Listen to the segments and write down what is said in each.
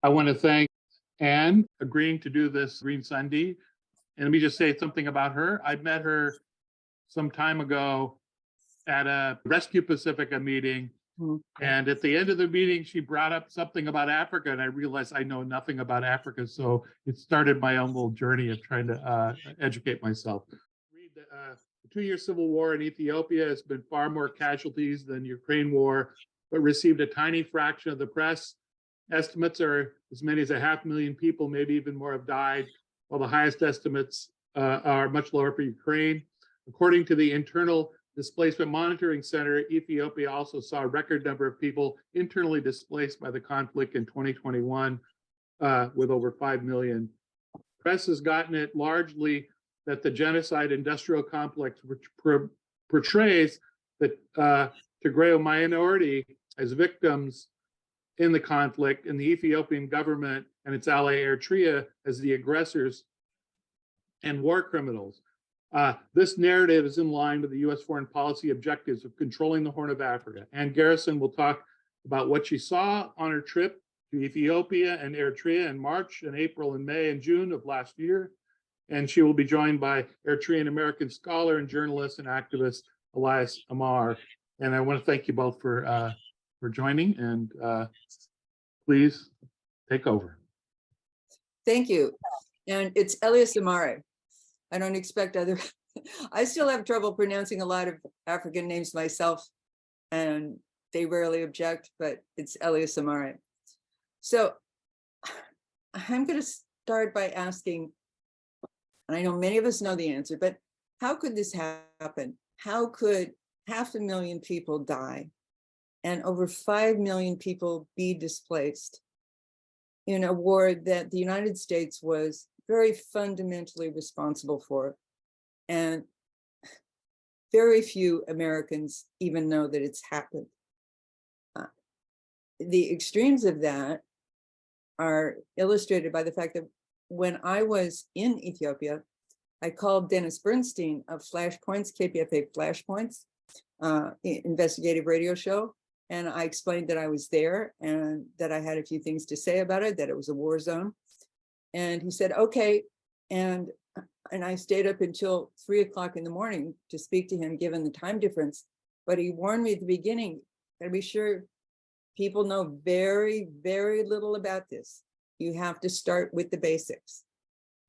I want to thank Anne agreeing to do this Green Sunday. And let me just say something about her. I met her some time ago at a Rescue Pacifica meeting. And at the end of the meeting, she brought up something about Africa, and I realized I know nothing about Africa. So it started my own little journey of trying to educate myself. Read the 2-year civil war in Ethiopia has been far more casualties than Ukraine war, but received a tiny fraction of the press. Estimates are as many as 500,000 people, maybe even more, have died, while the highest estimates are much lower for Ukraine. According to the Internal Displacement Monitoring Center, Ethiopia also saw a record number of people internally displaced by the conflict in 2021, with over 5 million. Press has gotten it largely that the genocide industrial complex, which portrays the Tegaru minority as victims in the conflict, and the Ethiopian government and its ally Eritrea as the aggressors and war criminals. This narrative is in line with the U.S. foreign policy objectives of controlling the Horn of Africa. And Garrison will talk about what she saw on her trip to Ethiopia and Eritrea in March and April and May and June of last year. And she will be joined by Eritrean American scholar and journalist and activist Elias Amare. And I want to thank you both for joining, and please take over. Thank you. And it's Elias Amare. I don't expect other, I still have trouble pronouncing a lot of African names myself, and they rarely object, but it's Elias Amare. So I'm going to start by asking, and I know many of us know the answer, but how could this happen? How could 500,000 people die and over 5 million people be displaced in a war that the United States was very fundamentally responsible for, and very few Americans even know that it's happened? The extremes of that are illustrated by the fact that when I was in Ethiopia, I called Dennis Bernstein of Flashpoints, KPFA Flashpoints, investigative radio show, and I explained that I was there and that I had a few things to say about it, that it was a war zone. And he said, okay. And I stayed up until 3 o'clock in the morning to speak to him, given the time difference. But he warned me at the beginning, gotta be sure people know very, very little about this. You have to start with the basics,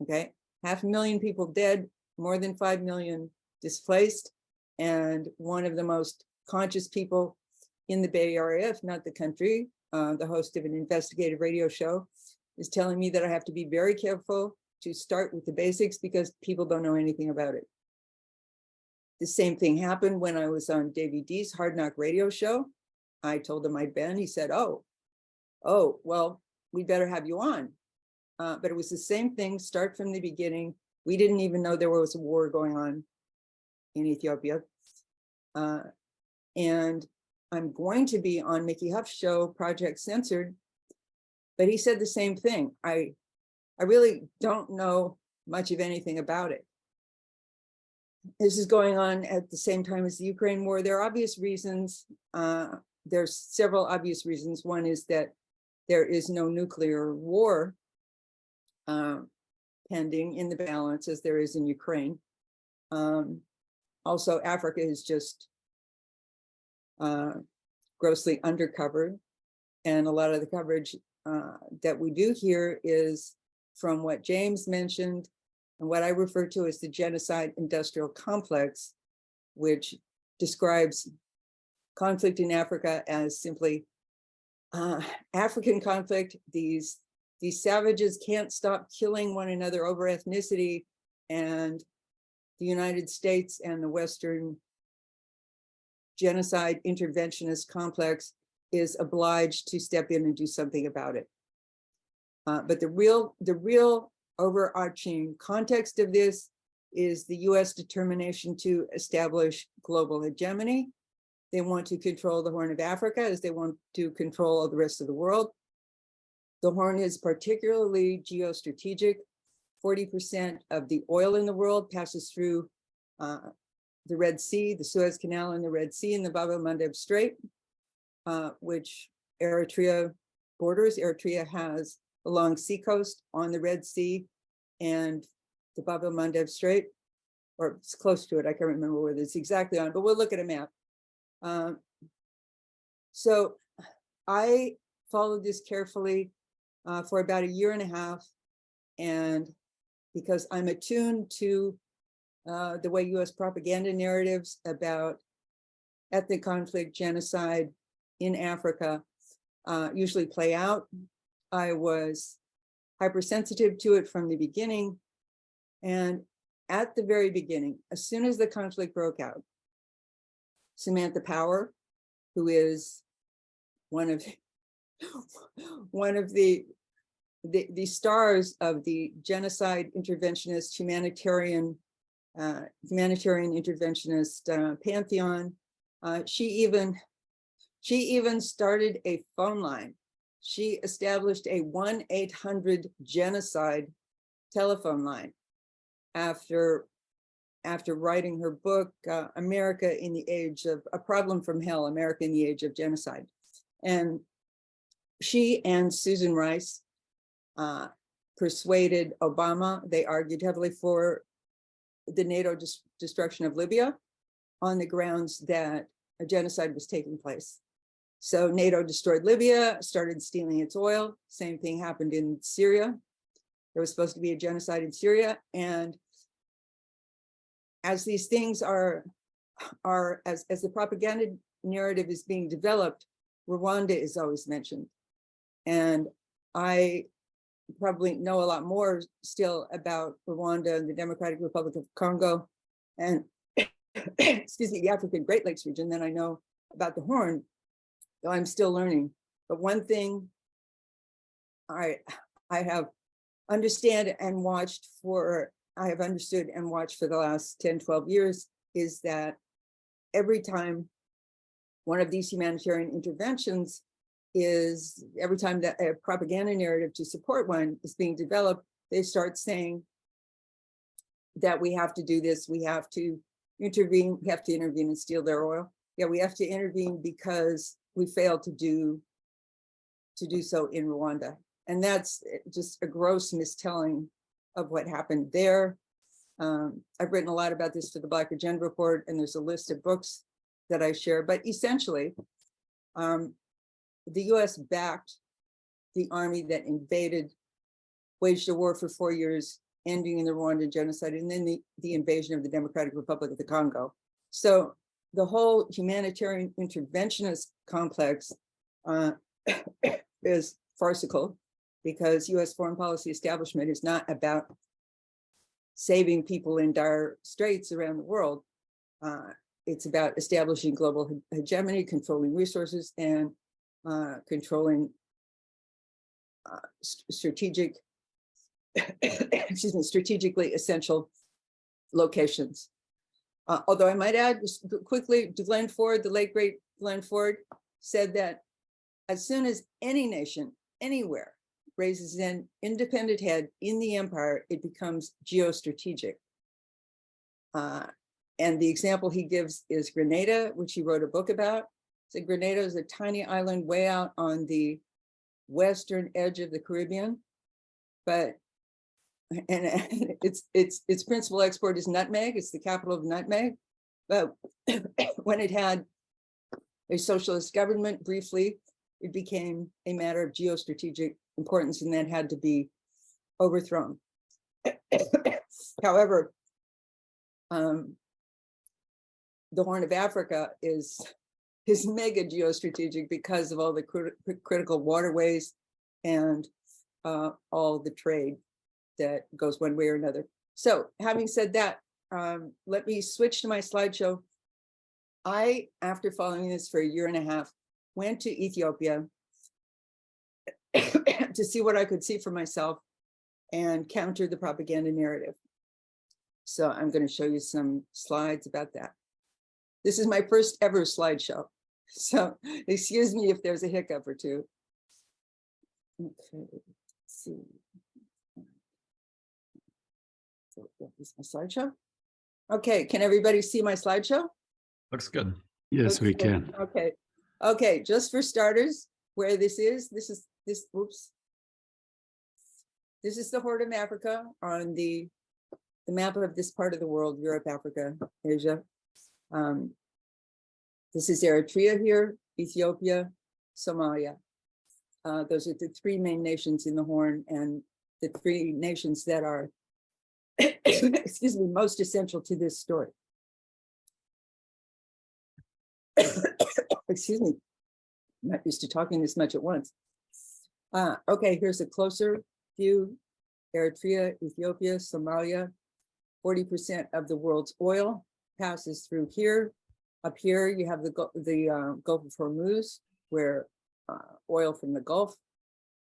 okay? 500,000 people dead, more than 5 million displaced, and one of the most conscious people in the Bay Area, if not the country, the host of an investigative radio show, is telling me that I have to be very careful to start with the basics because people don't know anything about it. The same thing happened when I was on Davey D's Hard Knock radio show. I told him I'd been. He said, oh, well, we better have you on. But it was the same thing, start from the beginning. We didn't even know there was a war going on in Ethiopia. And I'm going to be on Mickey Huff's show, Project Censored, but he said the same thing. I really don't know much of anything about it. This is going on at the same time as the Ukraine war. There are obvious reasons. There's several obvious reasons. One is that there is no nuclear war pending in the balance as there is in Ukraine. Also, Africa is just grossly undercovered. And a lot of the coverage that we do here is from what James mentioned and what I refer to as the genocide industrial complex, which describes conflict in Africa as simply African conflict. These savages can't stop killing one another over ethnicity, and the United States and the Western genocide interventionist complex is obliged to step in and do something about it. But the real overarching context of this is the US determination to establish global hegemony. They want to control the Horn of Africa as they want to control the rest of the world. The Horn is particularly geostrategic. 40% of the oil in the world passes through the Red Sea, the Suez Canal and the Red Sea and the Bab el Mandeb Strait, which Eritrea borders. Eritrea has a long seacoast on the Red Sea and the Bab el-Mandeb Strait, or it's close to it. I can't remember where it's exactly on, but we'll look at a map. So I followed this carefully for about a year and a half. And because I'm attuned to the way US propaganda narratives about ethnic conflict, genocide in Africa usually play out, I was hypersensitive to it from the beginning. And at the very beginning, as soon as the conflict broke out, Samantha Power, who is one of the stars of the genocide interventionist humanitarian interventionist pantheon, she even started a phone line. She established a 1-800-genocide telephone line after writing her book, America in the Age of A Problem from Hell, America in the Age of Genocide. And she and Susan Rice persuaded Obama. They argued heavily for the NATO destruction of Libya on the grounds that a genocide was taking place. So NATO destroyed Libya, started stealing its oil. Same thing happened in Syria. There was supposed to be a genocide in Syria. And as these things as the propaganda narrative is being developed, Rwanda is always mentioned. And I probably know a lot more still about Rwanda and the Democratic Republic of Congo and excuse me, the African Great Lakes region than I know about the Horn, though I'm still learning. But one thing I have understood and watched for the last 10, 12 years is that every time one of these humanitarian interventions every time that a propaganda narrative to support one is being developed, they start saying that we have to do this, we have to intervene and steal their oil. Yeah, we have to intervene because we failed to do so in Rwanda. And that's just a gross mistelling of what happened there. I've written a lot about this for the Black Agenda Report, and there's a list of books that I share, but essentially, the US backed the army that waged a war for 4 years, ending in the Rwandan genocide, and then the invasion of the Democratic Republic of the Congo. So the whole humanitarian interventionist complex is farcical, because US foreign policy establishment is not about saving people in dire straits around the world. It's about establishing global hegemony, controlling resources, and controlling strategically essential locations. Although I might add just quickly, Glenn Ford, the late great Glenn Ford, said that as soon as any nation anywhere raises an independent head in the empire, it becomes geostrategic. And the example he gives is Grenada, which he wrote a book about. So Grenada is a tiny island way out on the western edge of the Caribbean, and its principal export is nutmeg. It's the capital of nutmeg. But when it had a socialist government briefly, it became a matter of geostrategic importance, and that had to be overthrown. However, the Horn of Africa is mega geostrategic because of all the critical waterways and all the trade that goes one way or another. So having said that, let me switch to my slideshow. I, after following this for a year and a half, went to Ethiopia to see what I could see for myself and counter the propaganda narrative. So I'm going to show you some slides about that. This is my first ever slideshow, so excuse me if there's a hiccup or two. Okay, let's see. So that is my slideshow. Okay, can everybody see my slideshow? Looks good. Yes, we can. Okay, just for starters, where this is this, oops. This is the Horn of Africa on the map of this part of the world, Europe, Africa, Asia. This is Eritrea here, Ethiopia, Somalia. Those are the three main nations in the Horn, and the three nations that are, excuse me, most essential to this story. Excuse me, I'm not used to talking this much at once. Okay, here's a closer view. Eritrea, Ethiopia, Somalia. 40% of the world's oil passes through here. Up here, you have the Gulf of Hormuz, where oil from the Gulf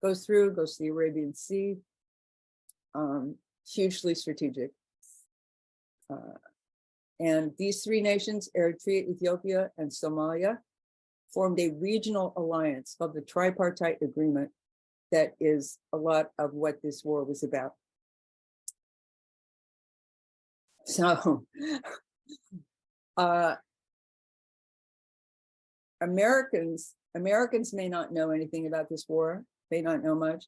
goes through, goes to the Arabian Sea. Hugely strategic. And these three nations, Eritrea, Ethiopia, and Somalia, formed a regional alliance called the Tripartite Agreement that is a lot of what this war was about. So, Americans may not know anything about this war, may not know much,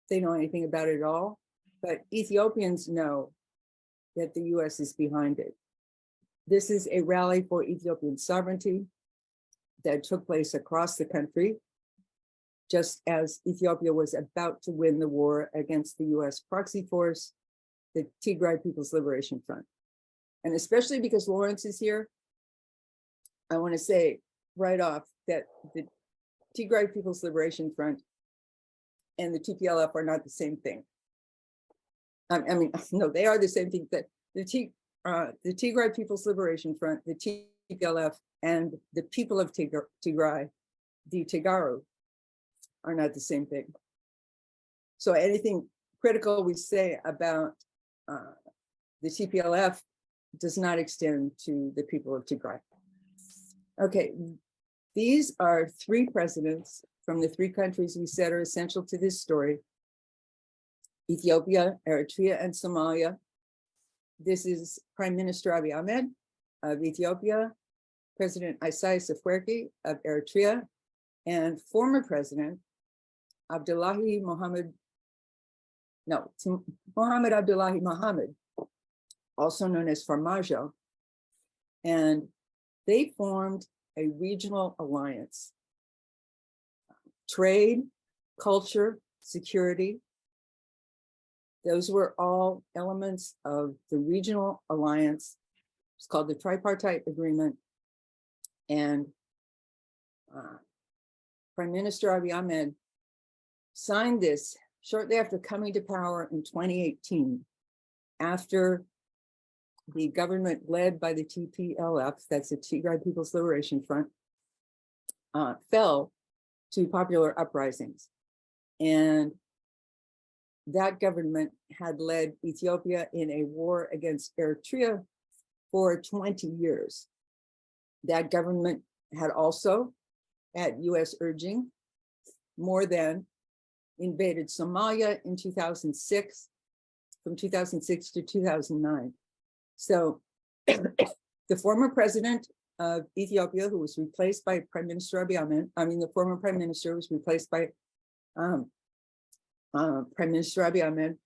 they know anything about it at all, but Ethiopians know that the US is behind it. This is a rally for Ethiopian sovereignty that took place across the country, just as Ethiopia was about to win the war against the US proxy force, the Tigray People's Liberation Front. And especially because Lawrence is here, I want to say right off that the Tigray People's Liberation Front and the TPLF are not the same thing. I mean, no, they are the same thing. That the Tigray People's Liberation Front, the TPLF, and the people of Tigray, the Tegaru, are not the same thing. So anything critical we say about the TPLF does not extend to the people of Tigray. Okay, these are three presidents from the three countries we said are essential to this story: Ethiopia, Eritrea, and Somalia. This is Prime Minister Abiy Ahmed of Ethiopia, President Isaias Afwerki of Eritrea, and former President Mohammed Abdullahi Mohammed, also known as Farmajo. And they formed a regional alliance. Trade, culture, security, those were all elements of the regional alliance. It's called the Tripartite Agreement. And Prime Minister Abiy Ahmed signed this shortly after coming to power in 2018, after the government led by the TPLF, that's the Tigray People's Liberation Front, fell to popular uprisings. And that government had led Ethiopia in a war against Eritrea for 20 years. That government had also, at US urging, more than invaded Somalia in 2006, from 2006 to 2009. So the former president of Ethiopia, who was replaced by Prime Minister Abiy Ahmed, the former prime minister was replaced by Prime Minister Abiy Ahmed,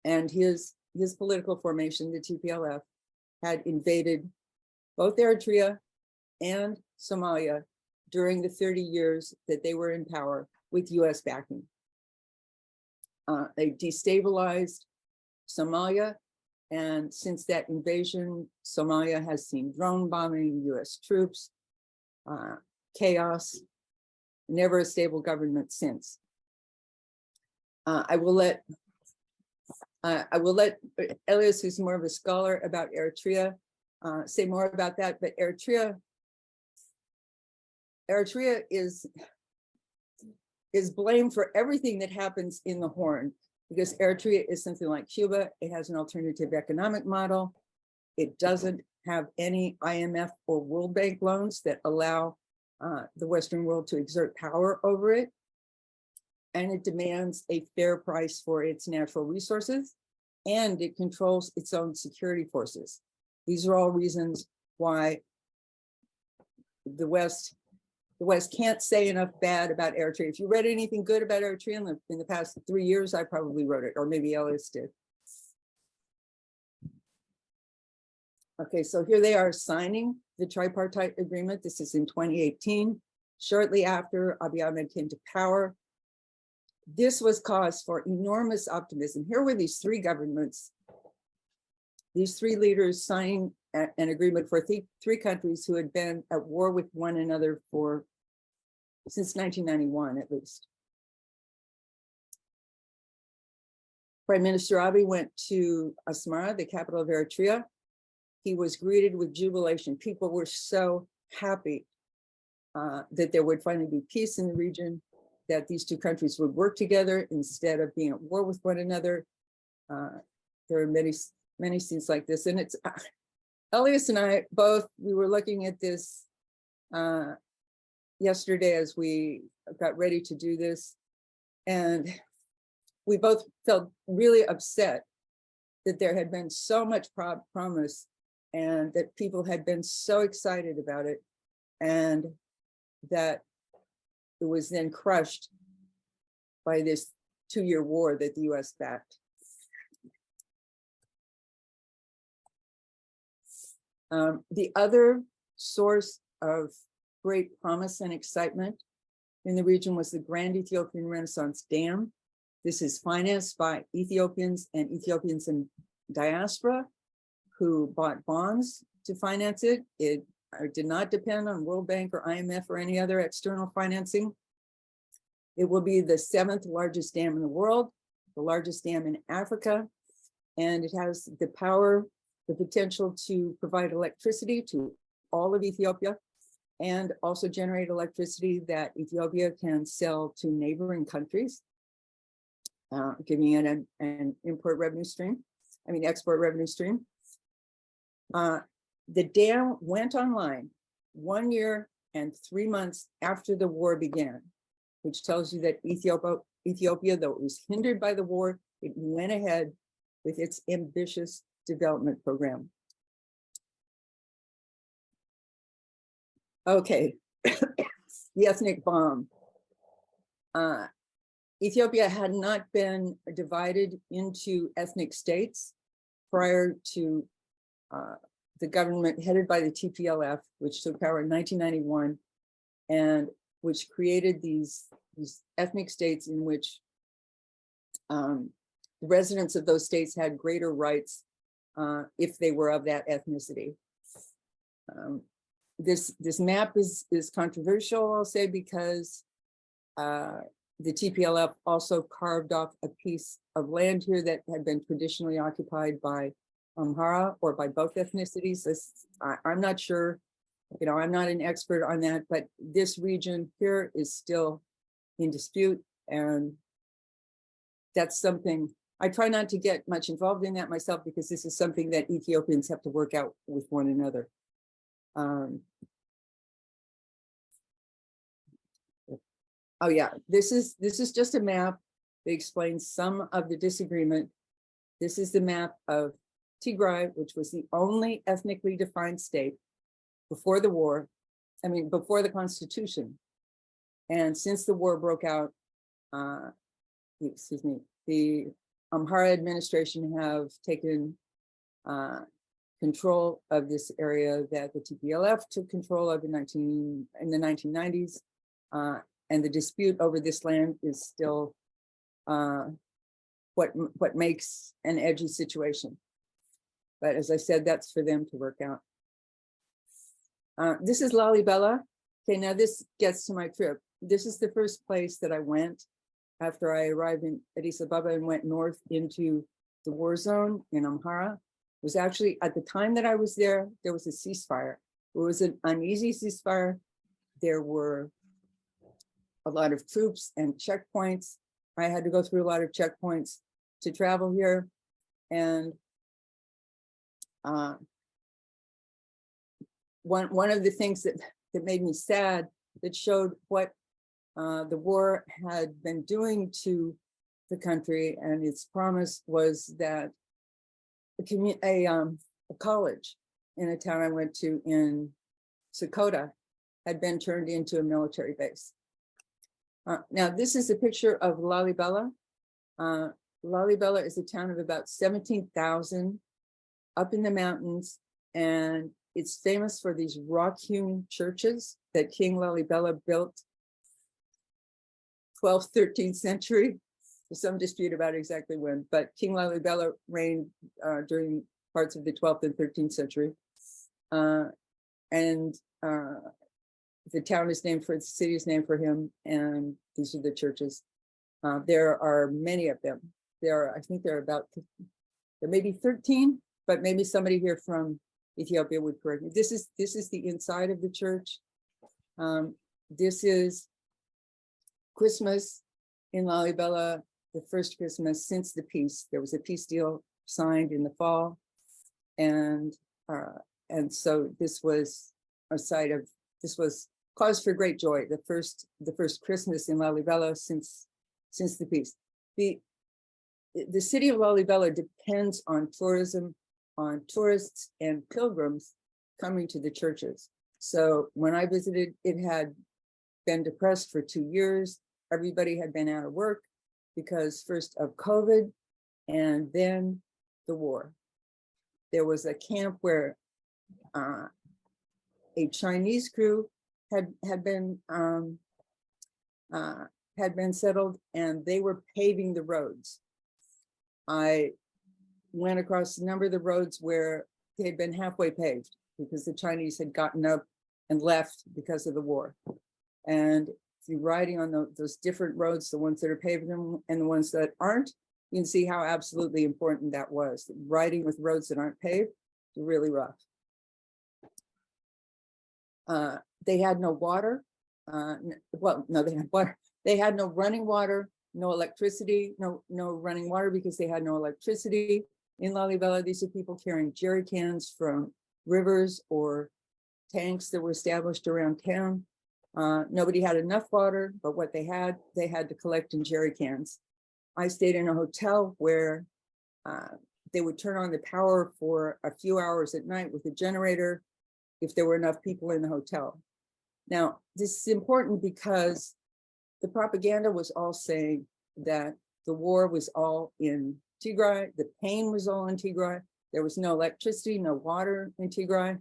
and his political formation, the TPLF, had invaded both Eritrea and Somalia during the 30 years that they were in power with US backing. They destabilized Somalia, and since that invasion, Somalia has seen drone bombing, US troops, chaos, never a stable government since. I will let Elias, who's more of a scholar about Eritrea, say more about that. But Eritrea is blamed for everything that happens in the Horn, because Eritrea is something like Cuba. It has an alternative economic model. It doesn't have any IMF or World Bank loans that allow the Western world to exert power over it. And it demands a fair price for its natural resources, and it controls its own security forces. These are all reasons why the West the West can't say enough bad about Eritrea. If you read anything good about Eritrea in the past 3 years, I probably wrote it, or maybe Elias did. Okay, so here they are signing the tripartite agreement. This is in 2018, shortly after Abiy Ahmed came to power. This was cause for enormous optimism. Here were these three governments, these three leaders signing an agreement for three countries who had been at war with one another since 1991, at least. Prime Minister Abiy went to Asmara, the capital of Eritrea. He was greeted with jubilation. People were so happy that there would finally be peace in the region, that these two countries would work together instead of being at war with one another. There are many scenes like this. And it's, Elias and I both, we were looking at this yesterday as we got ready to do this. And we both felt really upset that there had been so much promise and that people had been so excited about it, and that it was then crushed by this 2-year war that the US backed. The other source of great promise and excitement in the region was the Grand Ethiopian Renaissance Dam. This is financed by Ethiopians and Ethiopians in diaspora who bought bonds to finance it. It did not depend on World Bank or IMF or any other external financing. It will be the 7th largest dam in the world, the largest dam in Africa, and it has the power, the potential to provide electricity to all of Ethiopia, and also generate electricity that Ethiopia can sell to neighboring countries, giving it an export revenue stream. The dam went online 1 year and 3 months after the war began, which tells you that Ethiopia, though it was hindered by the war, it went ahead with its ambitious development program. Okay, the ethnic bomb. Ethiopia had not been divided into ethnic states prior to the government headed by the TPLF, which took power in 1991, and which created these ethnic states in which the residents of those states had greater rights if they were of that ethnicity. This map is controversial, I'll say, because the TPLF also carved off a piece of land here that had been traditionally occupied by Amhara or by both ethnicities. I'm not sure, I'm not an expert on that, but this region here is still in dispute, and that's something I try not to get much involved in that myself, because this is something that Ethiopians have to work out with one another. Oh yeah, this is just a map that explains some of the disagreement. This is the map of Tigray, which was the only ethnically defined state before the war, before the Constitution. And since the war broke out, the Amhara administration have taken control of this area that the TPLF took control of in the 1990s. And the dispute over this land is still what makes an edgy situation. But as I said, that's for them to work out. This is Lalibela. Okay, now this gets to my trip. This is the first place that I went after I arrived in Addis Ababa and went north into the war zone in Amhara. It was actually, at the time that I was there was a ceasefire. It was an uneasy ceasefire. There were a lot of troops and checkpoints. I had to go through a lot of checkpoints to travel here. And one of the things that made me sad, that showed what the war had been doing to the country and its promise, was that a college in a town I went to in Sakota had been turned into a military base. Now, this is a picture of Lalibela. Lalibela is a town of about 17,000 up in the mountains, and it's famous for these rock-hewn churches that King Lalibela built 12th, 13th century. There's some dispute about exactly when, but King Lalibela reigned during parts of the 12th and 13th century. The town is named for, the city is named for him, and these are the churches. There are many of them. I think there may be 13, but maybe somebody here from Ethiopia would correct me. This is the inside of the church. This is Christmas in Lalibela, the first Christmas since the peace. There was a peace deal signed in the fall, and so this was a site of, this was cause for great joy. The first Christmas in Lalibela since the peace. The city of Lalibela depends on tourism, on tourists and pilgrims coming to the churches. So when I visited, it had been depressed for 2 years. Everybody had been out of work because first of COVID and then the war. There was a camp where a Chinese crew had been settled, and they were paving the roads. I went across a number of the roads where they had been halfway paved because the Chinese had gotten up and left because of the war. And if you're riding on those different roads, the ones that are paved and the ones that aren't, you can see how absolutely important that was. Riding with roads that aren't paved is really rough. They had no water. Well, no, they had water. They had no running water, no electricity, no running water because they had no electricity. In Lalibela, these are people carrying jerry cans from rivers or tanks that were established around town. Nobody had enough water, but what they had to collect in jerry cans. I stayed in a hotel where they would turn on the power for a few hours at night with a generator if there were enough people in the hotel. Now, this is important because the propaganda was all saying that the war was all in Tigray, the pain was all in Tigray, there was no electricity, no water in Tigray.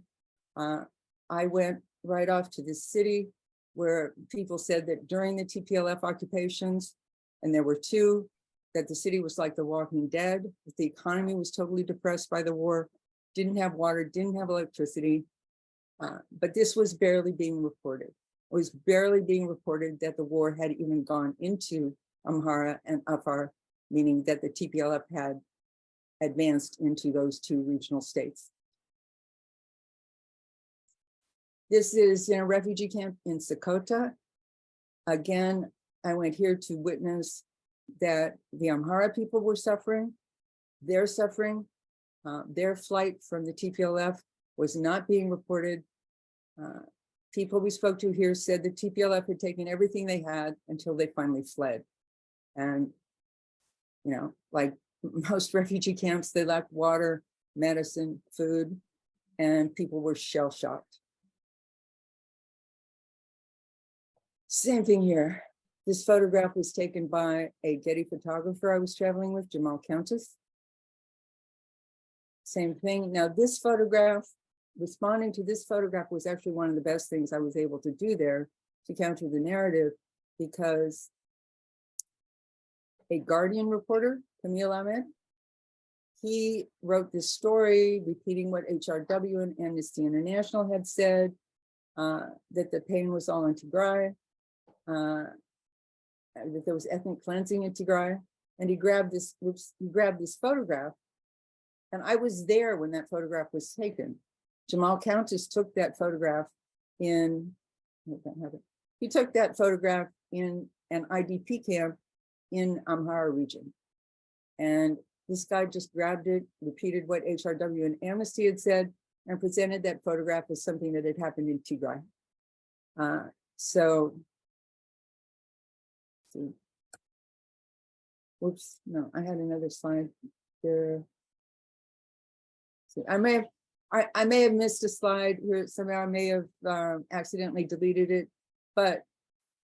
I went right off to this city where people said that during the TPLF occupations, and there were two, that the city was like the Walking Dead, that the economy was totally depressed by the war, didn't have water, didn't have electricity. But this was barely being reported. It was barely being reported that the war had even gone into Amhara and Afar, meaning that the TPLF had advanced into those two regional states. This is in a refugee camp in Sokoto. Again, I went here to witness that the Amhara people were suffering. Their suffering, their flight from the TPLF was not being reported. People we spoke to here said the TPLF had taken everything they had until they finally fled. And, you know, like most refugee camps, they lacked water, medicine, food, and people were shell-shocked. Same thing here. This photograph was taken by a Getty photographer I was traveling with, Jamal Countess. Same thing. Now this photograph, responding to this photograph was actually one of the best things I was able to do there to counter the narrative, because a Guardian reporter, Camille Ahmed, he wrote this story repeating what HRW and Amnesty International had said, that the pain was all in Tigray, that there was ethnic cleansing in Tigray, and he grabbed this photograph, and I was there when that photograph was taken. Jamal Countess took that photograph in, he took that photograph in an IDP camp in Amhara region. And this guy just grabbed it, repeated what HRW and Amnesty had said, and presented that photograph as something that had happened in Tigray. Whoops, no, I had another slide there. So I may I may have missed a slide here somehow. I may have accidentally deleted it, but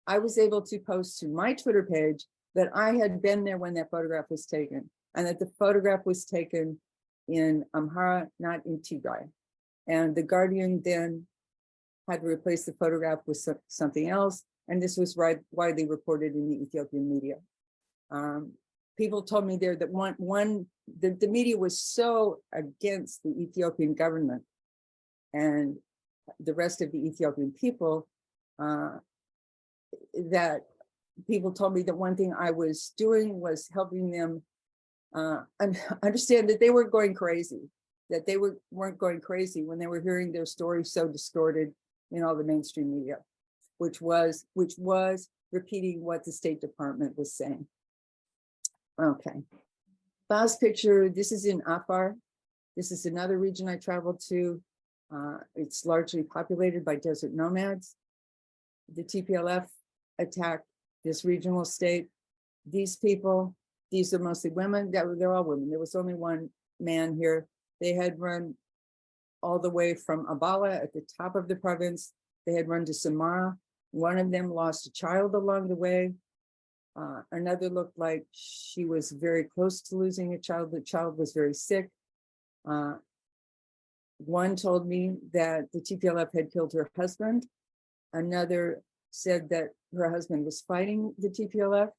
I was able to post to my Twitter page that I had been there when that photograph was taken, and that the photograph was taken in Amhara, not in Tigray. And the Guardian then had to replace the photograph with something else, and this was widely reported in the Ethiopian media. People told me there that the media was so against the Ethiopian government and the rest of the Ethiopian people that people told me that one thing I was doing was helping them understand that they weren't going crazy, that they weren't going crazy when they were hearing their story so distorted in all the mainstream media, which was repeating what the State Department was saying. Okay, last picture, this is in Afar. This is another region I traveled to. It's largely populated by desert nomads. The TPLF attacked this regional state. These people, these are mostly women, they're all women. There was only one man here. They had run all the way from Abala at the top of the province. They had run to Samara. One of them lost a child along the way. Another looked like she was very close to losing a child. The child was very sick. One told me that the TPLF had killed her husband. Another said that her husband was fighting the TPLF.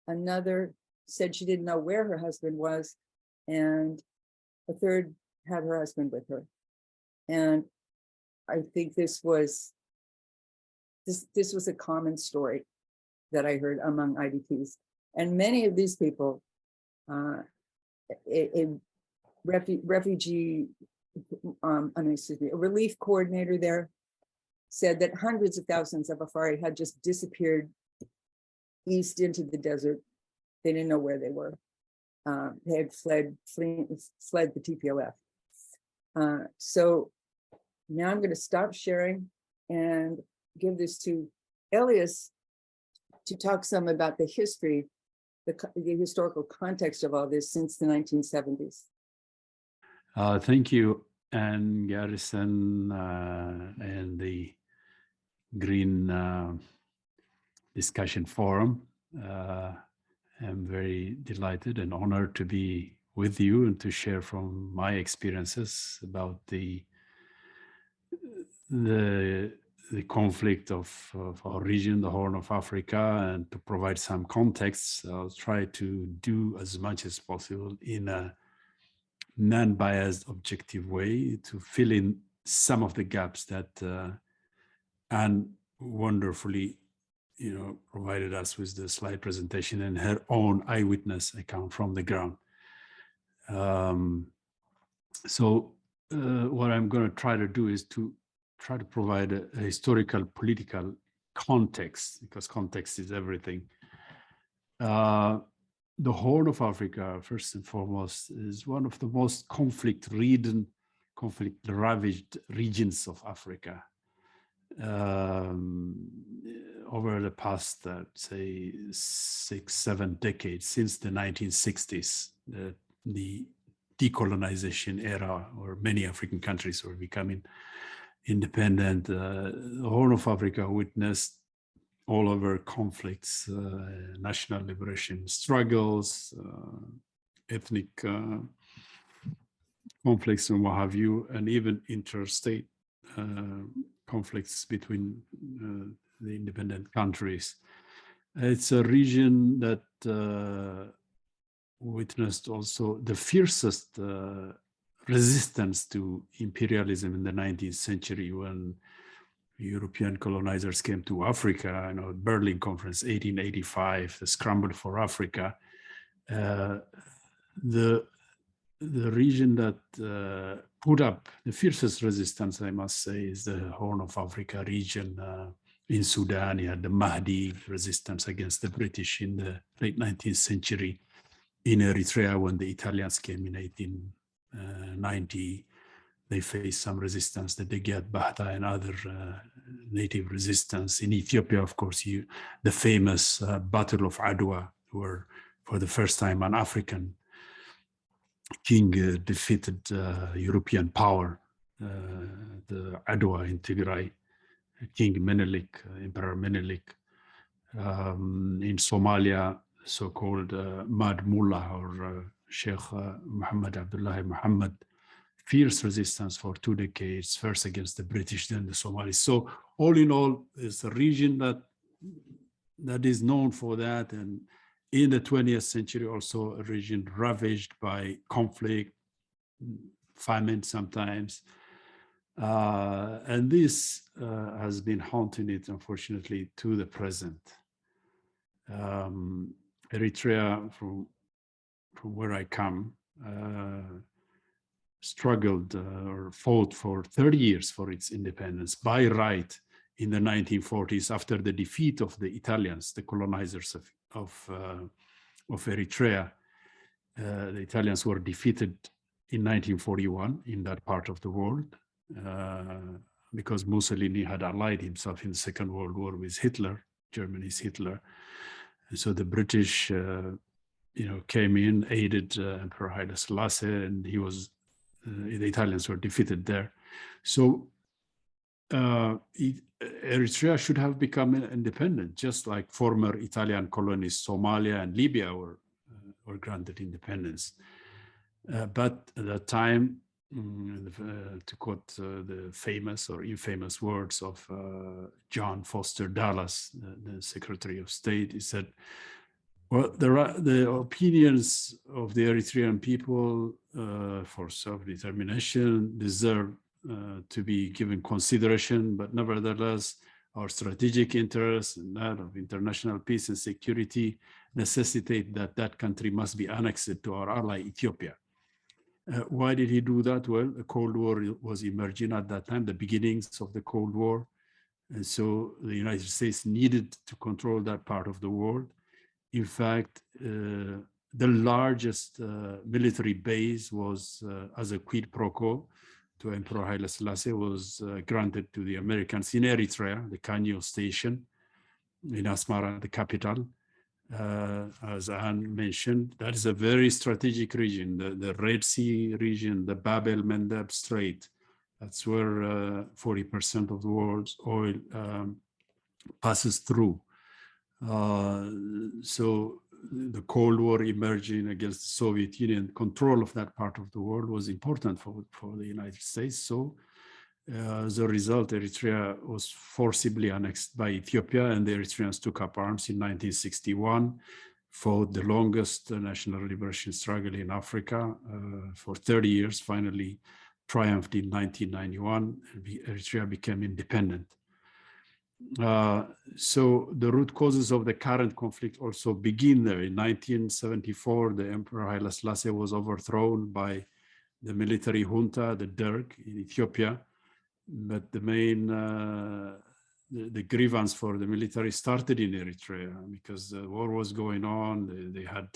Another said she didn't know where her husband was. And a third had her husband with her. And I think this was a common story that I heard among IDPs. And many of these people, a relief coordinator there said that hundreds of thousands of Afari had just disappeared east into the desert. They didn't know where they were. They had fled the TPLF. So now I'm going to stop sharing and give this to Elias to talk some about the history, the historical context of all this since the 1970s. Thank you, and Garrison and the Green Discussion Forum. I'm very delighted and honored to be with you and to share from my experiences about the conflict of our region, the Horn of Africa, and to provide some context. I'll try to do as much as possible in a non-biased, objective way to fill in some of the gaps that Anne wonderfully, provided us with the slide presentation and her own eyewitness account from the ground. So what I'm going to try to do is to try to provide a historical, political context, because context is everything. The Horn of Africa, first and foremost, is one of the most conflict-ravaged regions of Africa. Over the past, say, 6-7 decades, since the 1960s, the decolonization era, where many African countries were becoming independent, the Horn of Africa witnessed all over conflicts, national liberation struggles, ethnic conflicts and what have you, and even interstate conflicts between the independent countries. It's a region that witnessed also the fiercest resistance to imperialism in the 19th century when European colonizers came to Africa, Berlin Conference, 1885, the scramble for Africa. The region that put up the fiercest resistance, I must say, is the Horn of Africa region. In Sudan, you had the Mahdi resistance against the British in the late 19th century. In Eritrea, when the Italians came in 1890, they faced some resistance, the Degiyat Bahta and other native resistance. In Ethiopia, of course, the famous Battle of Adwa, where for the first time an African king defeated European power, the Adwa in Tigray, King Menelik, Emperor Menelik. In Somalia, so-called Mad Mullah or Sheikh Muhammad Abdullahi Muhammad, fierce resistance for 2 decades, first against the British, then the Somalis. So all in all, it's a region that is known for that. And in the 20th century, also a region ravaged by conflict, famine sometimes. And this has been haunting it, unfortunately, to the present. Eritrea, from where I come, struggled or fought for 30 years for its independence by right in the 1940s after the defeat of the Italians, the colonizers of Eritrea. The Italians were defeated in 1941 in that part of the world because Mussolini had allied himself in the Second World War with Hitler, Germany's Hitler. And so the British, came in, aided Emperor Haile Selassie, and the Italians were defeated there. So Eritrea should have become independent, just like former Italian colonies Somalia and Libya were granted independence. But at that time, to quote the famous or infamous words of John Foster Dulles, the Secretary of State, he said, well, the opinions of the Eritrean people for self-determination deserve to be given consideration, but nevertheless, our strategic interests and that of international peace and security necessitate that country must be annexed to our ally Ethiopia. Why did he do that? Well, the Cold War was emerging at that time, the beginnings of the Cold War. And so the United States needed to control that part of the world. In fact, the largest military base was, as a quid pro quo to Emperor Haile Selassie, was granted to the Americans in Eritrea, the Kanyo station in Asmara, the capital. As Anne mentioned, that is a very strategic region, the Red Sea region, the Bab el-Mandeb Strait. That's where 40% of the world's oil passes through. So the Cold War emerging against the Soviet Union, control of that part of the world was important for the United States. So as a result, Eritrea was forcibly annexed by Ethiopia, and the Eritreans took up arms in 1961, fought the longest national liberation struggle in Africa for 30 years, finally triumphed in 1991, and Eritrea became independent. So the root causes of the current conflict also begin there. In 1974, the Emperor Haile Selassie was overthrown by the military junta, the Derg, in Ethiopia. But the main, the grievance for the military started in Eritrea because the war was going on. They had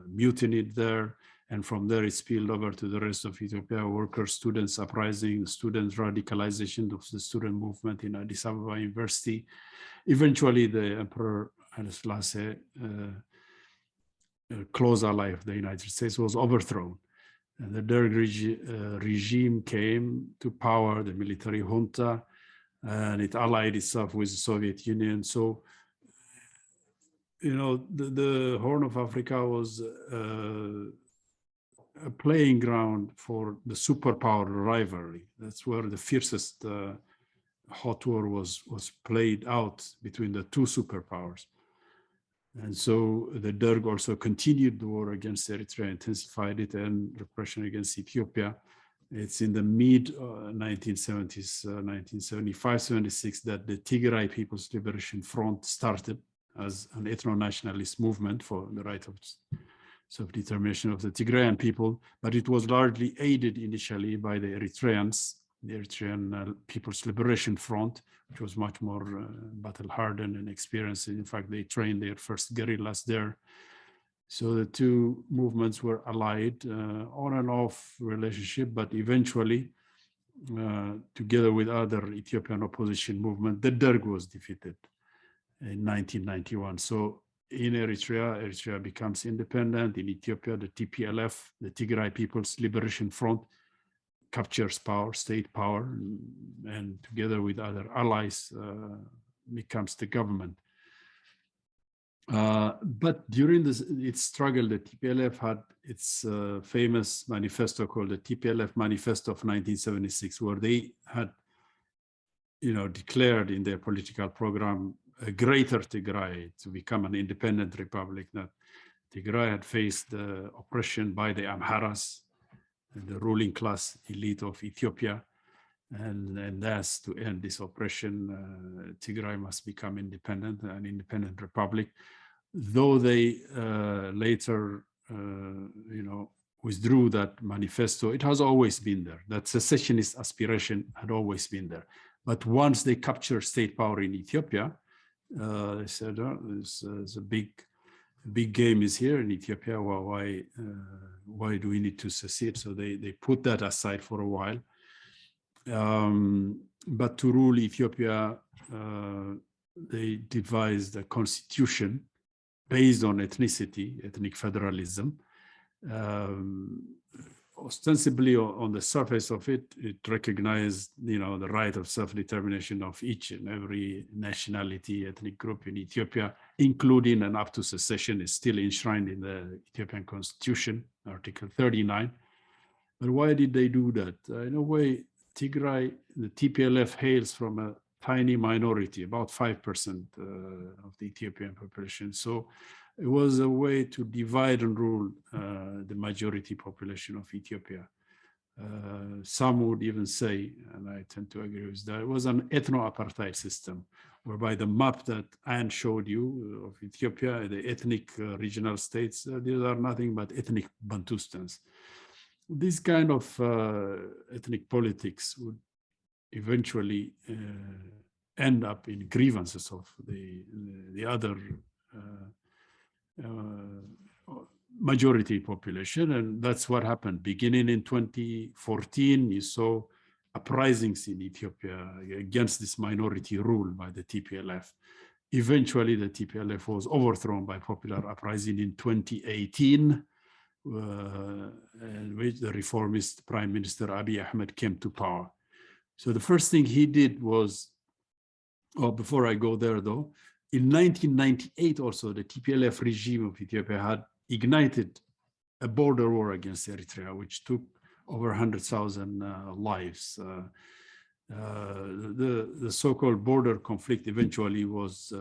mutinied there. And from there, it spilled over to the rest of Ethiopia, workers, students uprising, student radicalization of the student movement in Addis Ababa University. Eventually, the Emperor Haile Selassie, close ally of the United States, was overthrown. And the Derg regime came to power, the military junta, and it allied itself with the Soviet Union. So, the Horn of Africa was a playing ground for the superpower rivalry. That's where the fiercest hot war was played out between the two superpowers. And so the Derg also continued the war against Eritrea, intensified it, and repression against Ethiopia. It's in the mid-1970s, 1975-76, that the Tigray People's Liberation Front started as an ethno-nationalist movement for the right of self-determination of the Tigrayan people, but it was largely aided initially by the Eritreans, the Eritrean People's Liberation Front, which was much more battle-hardened and experienced. In fact, they trained their first guerrillas there. So the two movements were allied, on and off relationship, but eventually, together with other Ethiopian opposition movement, the Derg was defeated in 1991. So in Eritrea, Eritrea becomes independent. In Ethiopia, the TPLF, the Tigray People's Liberation Front, captures power, state power, and together with other allies becomes the government. But during its struggle, the TPLF had its famous manifesto called the TPLF Manifesto of 1976, where they had, declared in their political program a greater Tigray to become an independent republic. That Tigray had faced the oppression by the Amharas, the ruling class elite of Ethiopia, and thus to end this oppression, Tigray must become independent, an independent republic. Though they later, withdrew that manifesto, it has always been there. That secessionist aspiration had always been there. But once they capture state power in Ethiopia, they said, oh, there's a big game is here in Ethiopia. Well, why do we need to secede? So they put that aside for a while. But to rule Ethiopia, they devised a constitution based on ethnicity, ethnic federalism. Ostensibly, on the surface of it, it recognized, the right of self-determination of each and every nationality, ethnic group in Ethiopia, including and up to secession, is still enshrined in the Ethiopian Constitution, Article 39. But why did they do that? In a way, Tigray, the TPLF hails from a tiny minority, about 5% of the Ethiopian population. So it was a way to divide and rule the majority population of Ethiopia. Some would even say, and I tend to agree with that, it was an ethno-apartheid system, whereby the map that Anne showed you of Ethiopia, the ethnic regional states, these are nothing but ethnic Bantustans. This kind of ethnic politics would eventually end up in grievances of the other majority population, and that's what happened. Beginning in 2014, you saw uprisings in Ethiopia against this minority rule by the TPLF. Eventually, the TPLF was overthrown by popular uprising in 2018, in which the reformist Prime Minister Abiy Ahmed came to power. So the first thing he did was, before I go there though, in 1998 also, the TPLF regime of Ethiopia had ignited a border war against Eritrea, which took over 100,000 lives. The so-called border conflict eventually was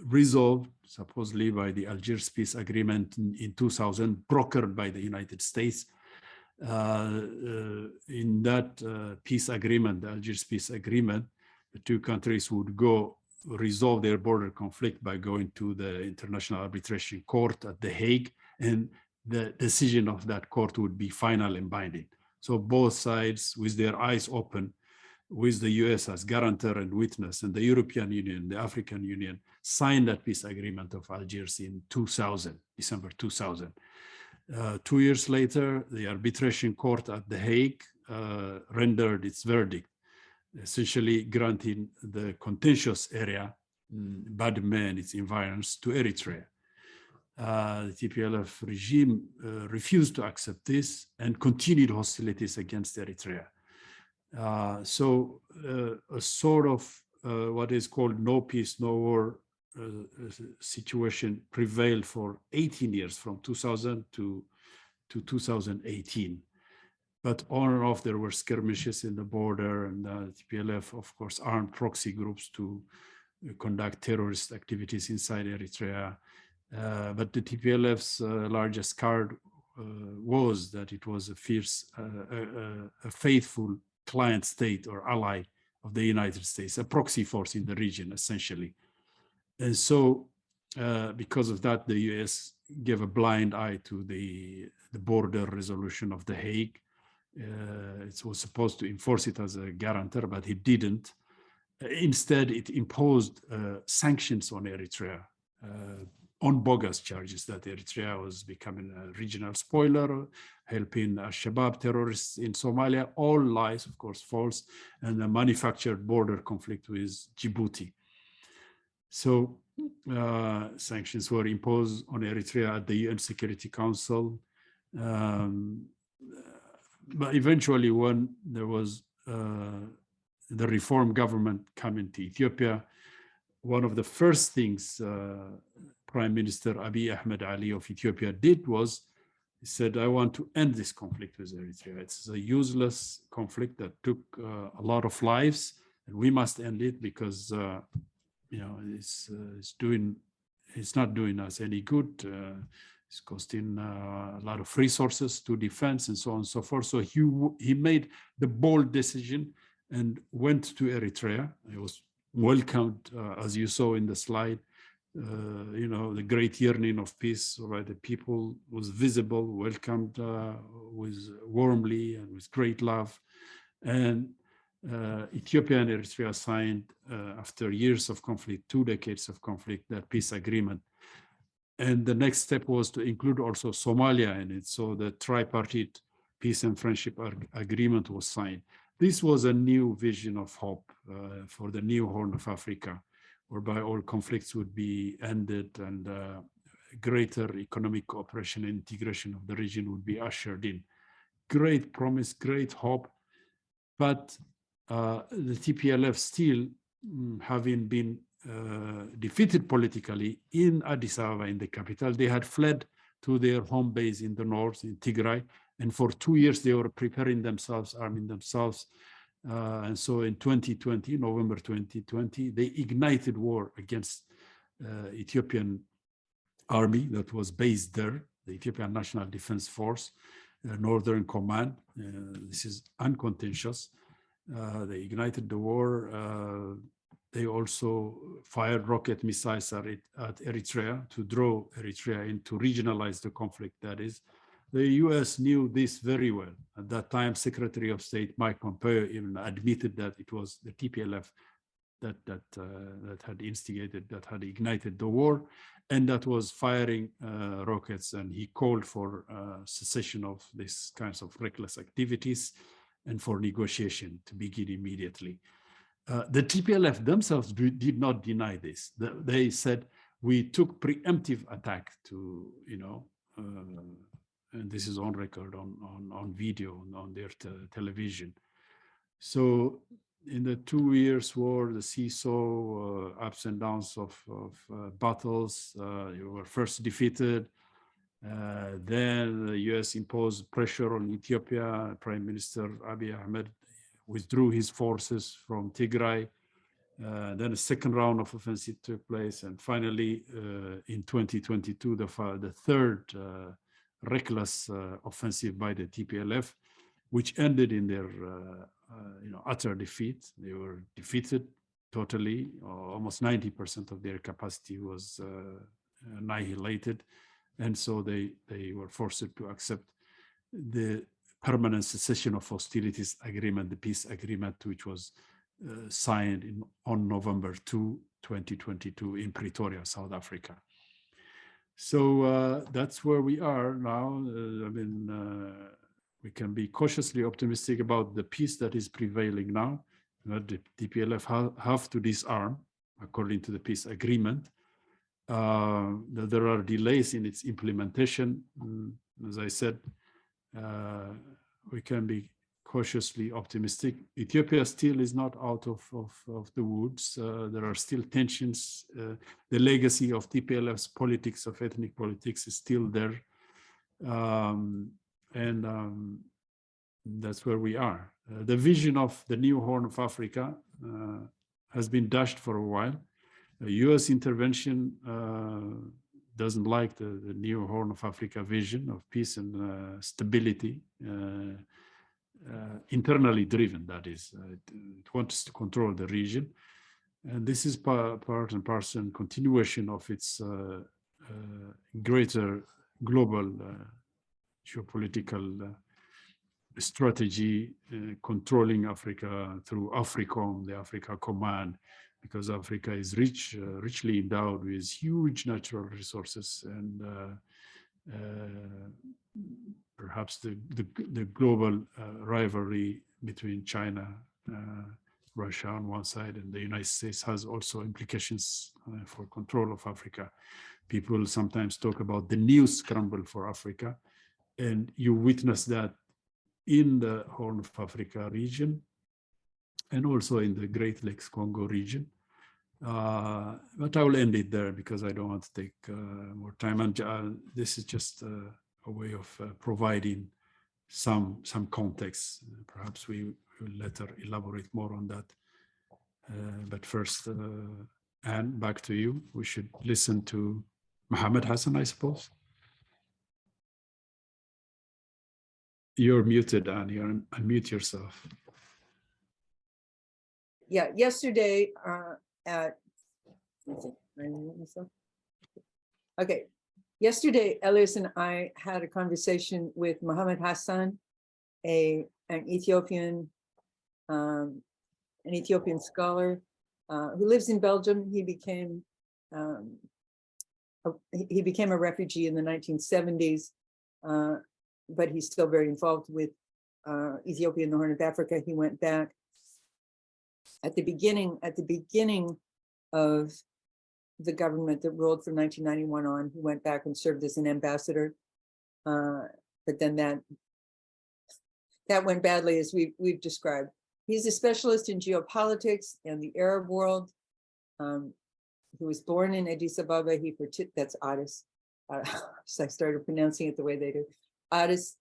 resolved supposedly by the Algiers Peace Agreement in 2000, brokered by the United States. In that peace agreement, the Algiers Peace Agreement, the two countries would go resolve their border conflict by going to the International Arbitration Court at The Hague, and the decision of that court would be final and binding. So both sides, with their eyes open, with the US as guarantor and witness, and the European Union, the African Union, signed that peace agreement of Algiers in 2000, December 2000. 2 years later, the arbitration court at The Hague rendered its verdict, essentially granting the contentious area, Badme and its environs, to Eritrea. The TPLF regime refused to accept this and continued hostilities against Eritrea. So a sort of what is called no peace, no war situation prevailed for 18 years, from 2000 to 2018. But on and off, there were skirmishes in the border, and the TPLF, of course, armed proxy groups to conduct terrorist activities inside Eritrea. But the TPLF's largest card was that it was a fierce, a faithful client state or ally of the United States, a proxy force in the region, essentially. And so, because of that, the US gave a blind eye to the border resolution of The Hague. It was supposed to enforce it as a guarantor, but it didn't. Instead, it imposed sanctions on Eritrea on bogus charges that Eritrea was becoming a regional spoiler, helping Al-Shabaab terrorists in Somalia, all lies, of course, false, and a manufactured border conflict with Djibouti. So sanctions were imposed on Eritrea at the UN Security Council. But eventually, when there was the reform government coming to Ethiopia, one of the first things Prime Minister Abiy Ahmed Ali of Ethiopia did was he said, I want to end this conflict with Eritrea. It's a useless conflict that took a lot of lives, and we must end it because it's not doing us any good. It's costing a lot of resources to defense and so on and so forth. So he made the bold decision and went to Eritrea. It was welcomed, as you saw in the slide. The great yearning of peace by the people was visible, welcomed warmly and with great love. And Ethiopia and Eritrea signed, after years of conflict, 2 decades of conflict, that peace agreement. And the next step was to include also Somalia in it. So the tripartite peace and friendship agreement was signed. This was a new vision of hope for the new Horn of Africa, whereby all conflicts would be ended and greater economic cooperation and integration of the region would be ushered in. Great promise, great hope. But the TPLF still, having been defeated politically in Addis Ababa, in the capital, they had fled to their home base in the north, in Tigray. And for 2 years, they were preparing themselves, arming themselves. And so in 2020, November 2020, they ignited war against Ethiopian army that was based there, the Ethiopian National Defense Force, Northern Command. This is uncontentious. They ignited the war. They also fired rocket missiles at Eritrea to draw Eritrea in, to regionalize the conflict, that is. The US knew this very well. At that time, Secretary of State Mike Pompeo even admitted that it was the TPLF that had instigated, that had ignited the war, and that was firing rockets. And he called for cessation of these kinds of reckless activities and for negotiation to begin immediately. The TPLF themselves did not deny this. They said, we took preemptive attack to, and this is on record, on video, on their television. So in the 2 years war, the seesaw, ups and downs of battles, you were first defeated. Then the US imposed pressure on Ethiopia. Prime Minister Abiy Ahmed withdrew his forces from Tigray. Then a second round of offensive took place. And finally, in 2022, the third reckless offensive by the TPLF, which ended in their utter defeat. They were defeated totally. Almost 90% of their capacity was annihilated. And so they were forced to accept the permanent cessation of hostilities agreement, the peace agreement, which was signed on November 2, 2022 in Pretoria, South Africa. So that's where we are now. We can be cautiously optimistic about the peace that is prevailing now. The TPLF have to disarm according to the peace agreement. There are delays in its implementation. As I said, we can be cautiously optimistic. Ethiopia still is not out of the woods. There are still tensions. The legacy of TPLF's politics, of ethnic politics, is still there. That's where we are. The vision of the new Horn of Africa has been dashed for a while. US intervention doesn't like the new Horn of Africa vision of peace and stability, internally driven, that is. It wants to control the region. And this is part and parcel and continuation of its greater global geopolitical strategy, controlling Africa through AFRICOM, the Africa Command, because Africa is richly endowed with huge natural resources, and perhaps the global rivalry between China Russia on one side, and the United States has also implications for control of Africa. People sometimes talk about the new scramble for Africa, and you witness that in the Horn of Africa region and also in the Great Lakes Congo region. But I will end it there because I don't want to take more time. And this is just a way of providing some context. Perhaps we will later elaborate more on that. But first, Anne, back to you. We should listen to Mohammed Hassan, I suppose. You're muted, Anne. You unmute yourself. Yeah, yesterday yesterday, Elias and I had a conversation with Mohammed Hassan, an Ethiopian scholar who lives in Belgium. He became a refugee in the 1970s, but he's still very involved with Ethiopia and the Horn of Africa. He went back at the beginning of the government that ruled from 1991 on. He went back and served as an ambassador, but then that went badly, as we've described. He's a specialist in geopolitics and the Arab world. He was born in Addis Ababa. That's Addis. So I started pronouncing it the way they do. Addis.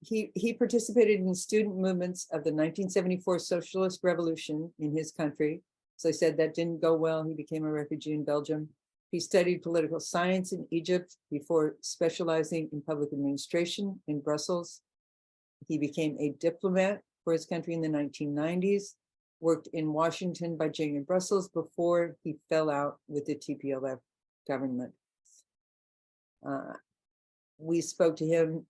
He participated in student movements of the 1974 Socialist Revolution in his country. So I said that didn't go well. He became a refugee in Belgium. He studied political science in Egypt before specializing in public administration in Brussels. He became a diplomat for his country in the 1990s, worked in Washington, Beijing, and Brussels before he fell out with the TPLF government. We spoke to him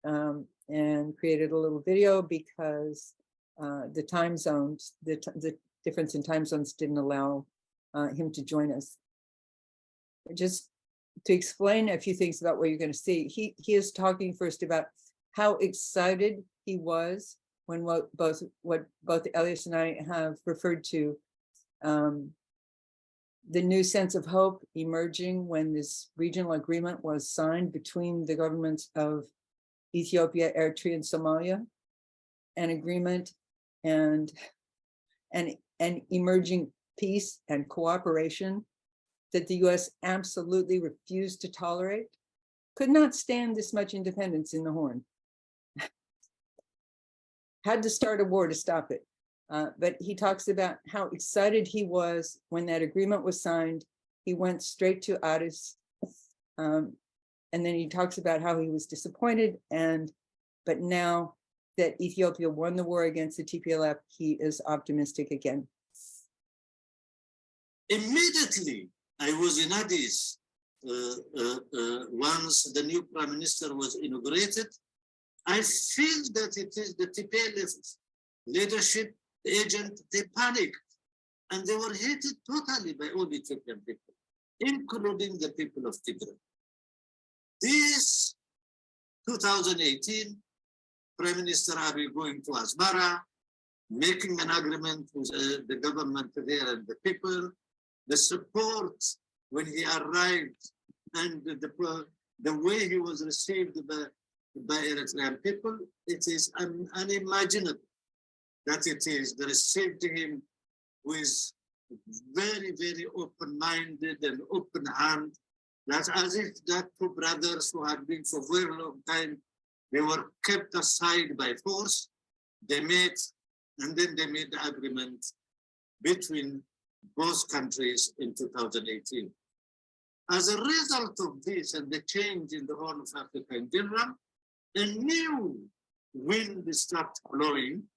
and created a little video because the time zones, the difference in time zones didn't allow him to join us. Just to explain a few things about what you're going to see, he is talking first about how excited he was when what both Elias and I have referred to, the new sense of hope emerging when this regional agreement was signed between the governments of Ethiopia, Eritrea, and Somalia, an agreement and emerging peace and cooperation that the US absolutely refused to tolerate. Could not stand this much independence in the Horn. Had to start a war to stop it. But he talks about how excited he was when that agreement was signed. He went straight to Addis. And then he talks about how he was disappointed, but now that Ethiopia won the war against the TPLF, he is optimistic again. Immediately, I was in Addis once the new prime minister was inaugurated. I feel that it is the TPLF leadership, agent, they panicked, and they were hated totally by all the Ethiopian people, including the people of Tigray. This 2018, Prime Minister Abiy going to Asmara, making an agreement with the government there and the people, the support when he arrived, and the way he was received by Eritrean people, it is unimaginable that it is. They received him with very, very open-minded and open hand. That's as if that two brothers who had been for a very long time, they were kept aside by force. They met, and then they made the agreement between both countries in 2018. As a result of this and the change in the Horn of Africa in general, a new wind started blowing.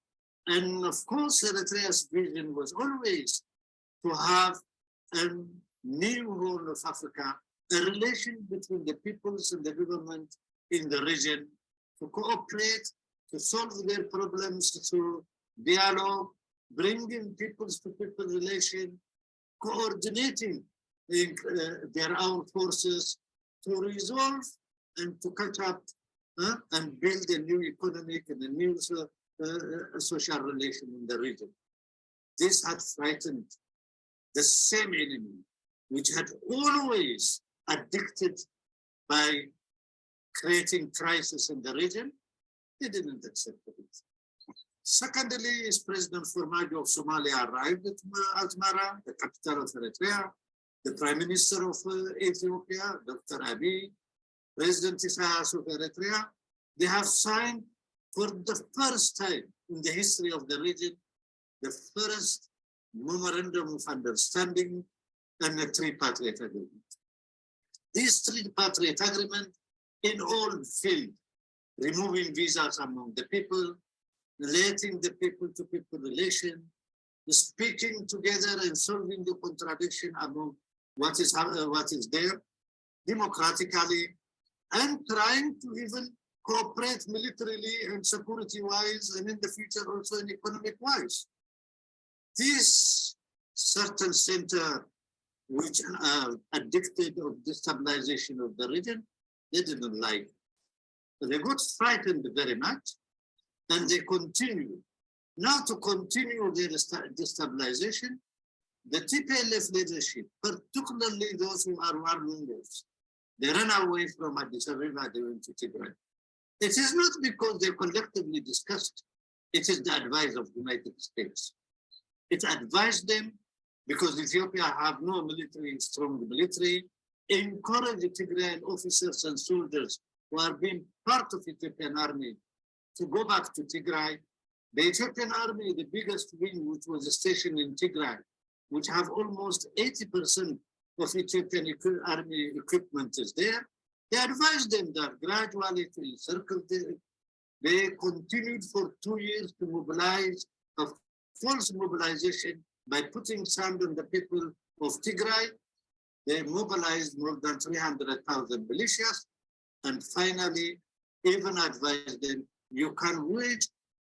And of course, Eritrea's vision was always to have a new Horn of Africa, a relation between the peoples and the government in the region to cooperate, to solve their problems through dialogue, bringing peoples to people relation, coordinating their armed forces to resolve and to catch up and build a new economic and a new social relation in the region. this had frightened the same enemy, which had always addicted by creating crisis in the region. They didn't accept it. Secondly, is President Formaggio of Somalia arrived at Asmara, the capital of Eritrea. The Prime Minister of Ethiopia, Dr. Abiy, President Elias of Eritrea, they have signed for the first time in the history of the region, the first memorandum of understanding and a tripartite agreement. This tripartite agreement in all fields, removing visas among the people, relating the people-to-people relation, speaking together and solving the contradiction among what is there democratically, and trying to even cooperate militarily and security-wise, and in the future also in economic-wise. This certain center, which are addicted of destabilization of the region, they didn't like it. They got frightened very much, and they continue. Now to continue their destabilization, the TPLF leadership, particularly those who are warmongers, they run away from Addis Ababa, they went to Tigray. It is not because they collectively discussed, it is the advice of the United States. It advised them because Ethiopia have no military, strong military, encourage the Tigrayan officers and soldiers who are being part of the Ethiopian army to go back to Tigray. The Ethiopian army, the biggest wing, which was stationed in Tigray, which have almost 80% of Ethiopian army equipment is there. They advised them that gradually to encircle them. They continued for 2 years to mobilize a false mobilization by putting sand on the people of Tigray. They mobilized more than 300,000 militias, and finally even advised them, you can wage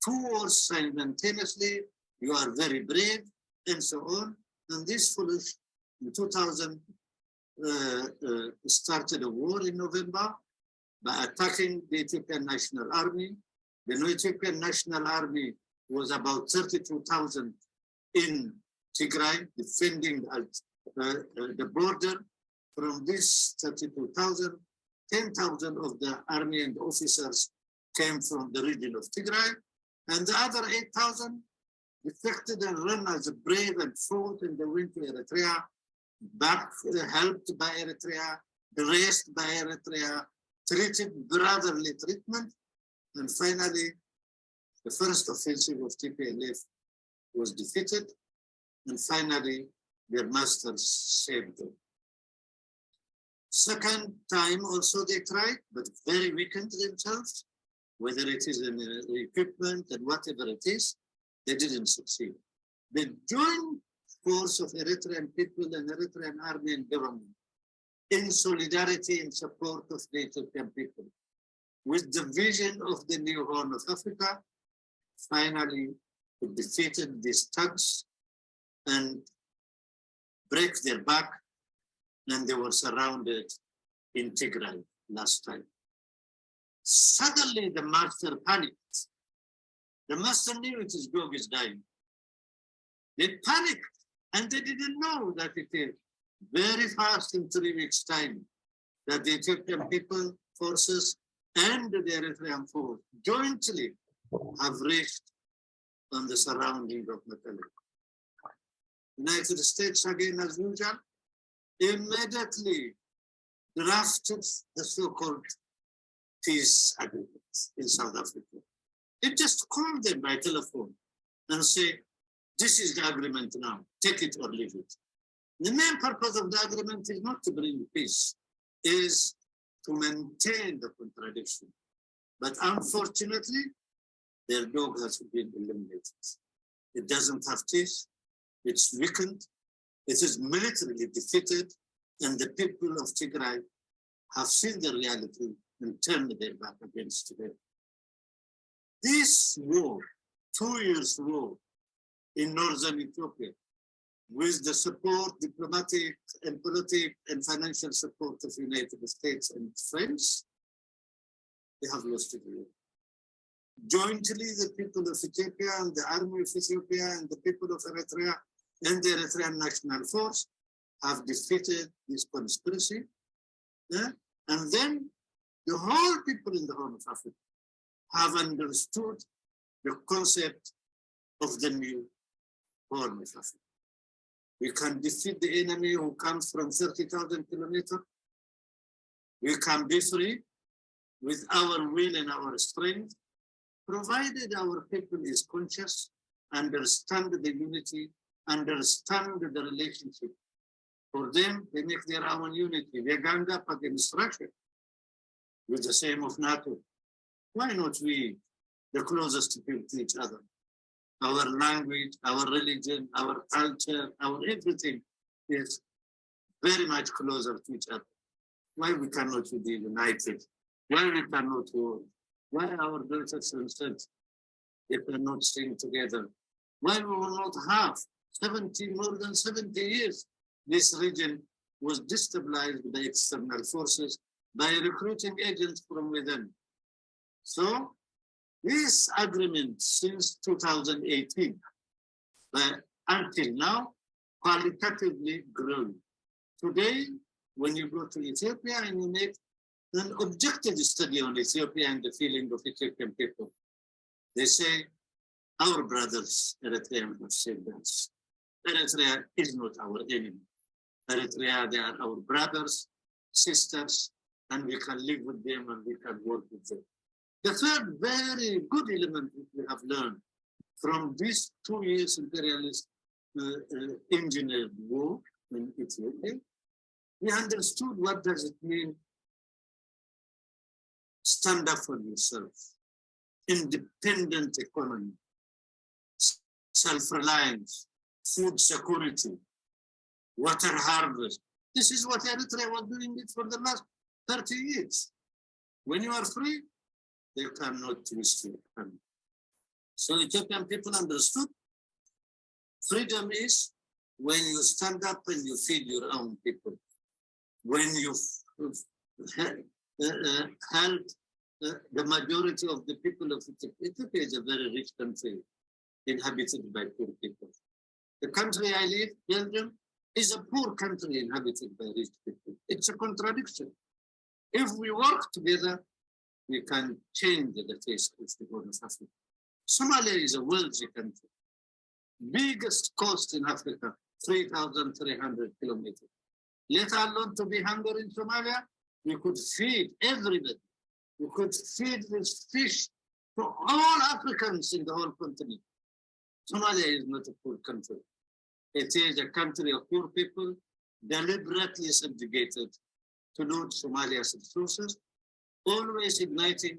2 wars simultaneously, you are very brave, and so on. And this foolish, in 2000, started a war in November by attacking the Ethiopian National Army. The Ethiopian National Army was about 32,000 in Tigray, defending the border. From this 32,000, 10,000 of the army and officers came from the region of Tigray, and the other 8,000 defected and ran as a brave and fought, and they went to Eritrea, back helped by Eritrea, raised by Eritrea, treated brotherly treatment, and finally, the first offensive of TPLF was defeated, and finally, their masters saved them. Second time also they tried, but very weakened themselves, whether it is in equipment and whatever it is, they didn't succeed. The joint force of Eritrean people and Eritrean army and government in solidarity and support of the Ethiopian people, with the vision of the new Horn of Africa, finally it defeated these thugs and break their back, and they were surrounded in Tigray last time. Suddenly the master panicked. The master knew his dog is dying. They panicked, and they didn't know that it is very fast in 3 weeks' time that the Ethiopian people forces and the Eritrean force jointly have reached on the surrounding of Mekelle. United States, again as usual, immediately drafted the so-called peace agreement in South Africa. It just called them by telephone and say, this is the agreement now, take it or leave it. The main purpose of the agreement is not to bring peace, is to maintain the contradiction. But unfortunately, their dog has been eliminated. It doesn't have teeth, it's weakened, it is militarily defeated, and the people of Tigray have seen the reality and turned their back against them. This war, 2 years war in northern Ethiopia, with the support, diplomatic and political and financial support of the United States and friends, they have lost the war. Jointly, the people of Ethiopia and the army of Ethiopia and the people of Eritrea and the Eritrean National Force have defeated this conspiracy. Yeah? And then the whole people in the Horn of Africa have understood the concept of the new Horn of Africa. We can defeat the enemy who comes from 30,000 kilometers. We can be free with our will and our strength, provided our people is conscious, understand the unity, understand the relationship. For them, they make their own unity. They gang up against Russia with the same of NATO. Why not we, the closest people to each other? Our language, our religion, our culture, our everything is very much closer to each other. Why we cannot be united? Why we cannot work? Why our brothers and sisters, they cannot sing together? Why we will not have more than 70 years? This region was destabilized by external forces, by recruiting agents from within. So this agreement since 2018, until now, qualitatively grew. Today, when you go to Ethiopia and you make an objective study on Ethiopia and the feeling of Ethiopian people, they say, our brothers, Eritrean, have said this. Eritrea is not our enemy. Eritrea, they are our brothers, sisters, and we can live with them and we can work with them. The third very good element that we have learned from these 2 years imperialist engineered war in Ethiopia, we understood what does it mean stand up for yourself, independent economy, self-reliance, food security, water harvest. This is what Eritrea was doing it for the last 30 years. When you are free, they cannot twist your hand. So Ethiopian people understood freedom is when you stand up and you feed your own people. When you help the majority of the people of Ethiopia. Ethiopia is a very rich country inhabited by poor people. The country I live, Belgium, is a poor country inhabited by rich people. It's a contradiction. If we work together, we can change the face of the Horn of Africa. Somalia is a wealthy country. Biggest coast in Africa, 3,300 kilometers. Let alone to be hungry in Somalia, we could feed everybody. We could feed this fish to all Africans in the whole continent. Somalia is not a poor country. It is a country of poor people, deliberately subjugated to loot Somalia's resources, always igniting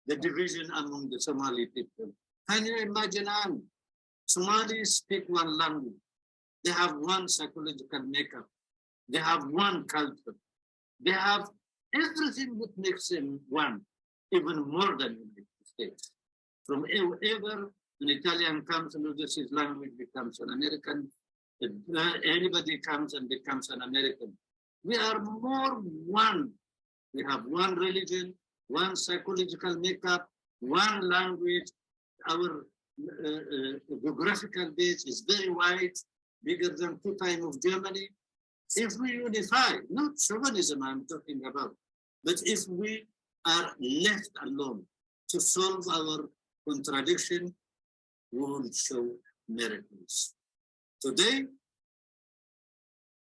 the division among the Somali people. Can you imagine? Somalis speak one language. They have one psychological makeup. They have one culture. They have everything that makes them one, even more than in the States. From ever an Italian comes and loses his language, becomes an American. Anybody comes and becomes an American. We are more one. We have one religion, one psychological makeup, one language. Our geographical base is very wide, bigger than 2 times of Germany. If we unify, not chauvinism I'm talking about, but if we are left alone to solve our contradiction, we will show miracles. Today,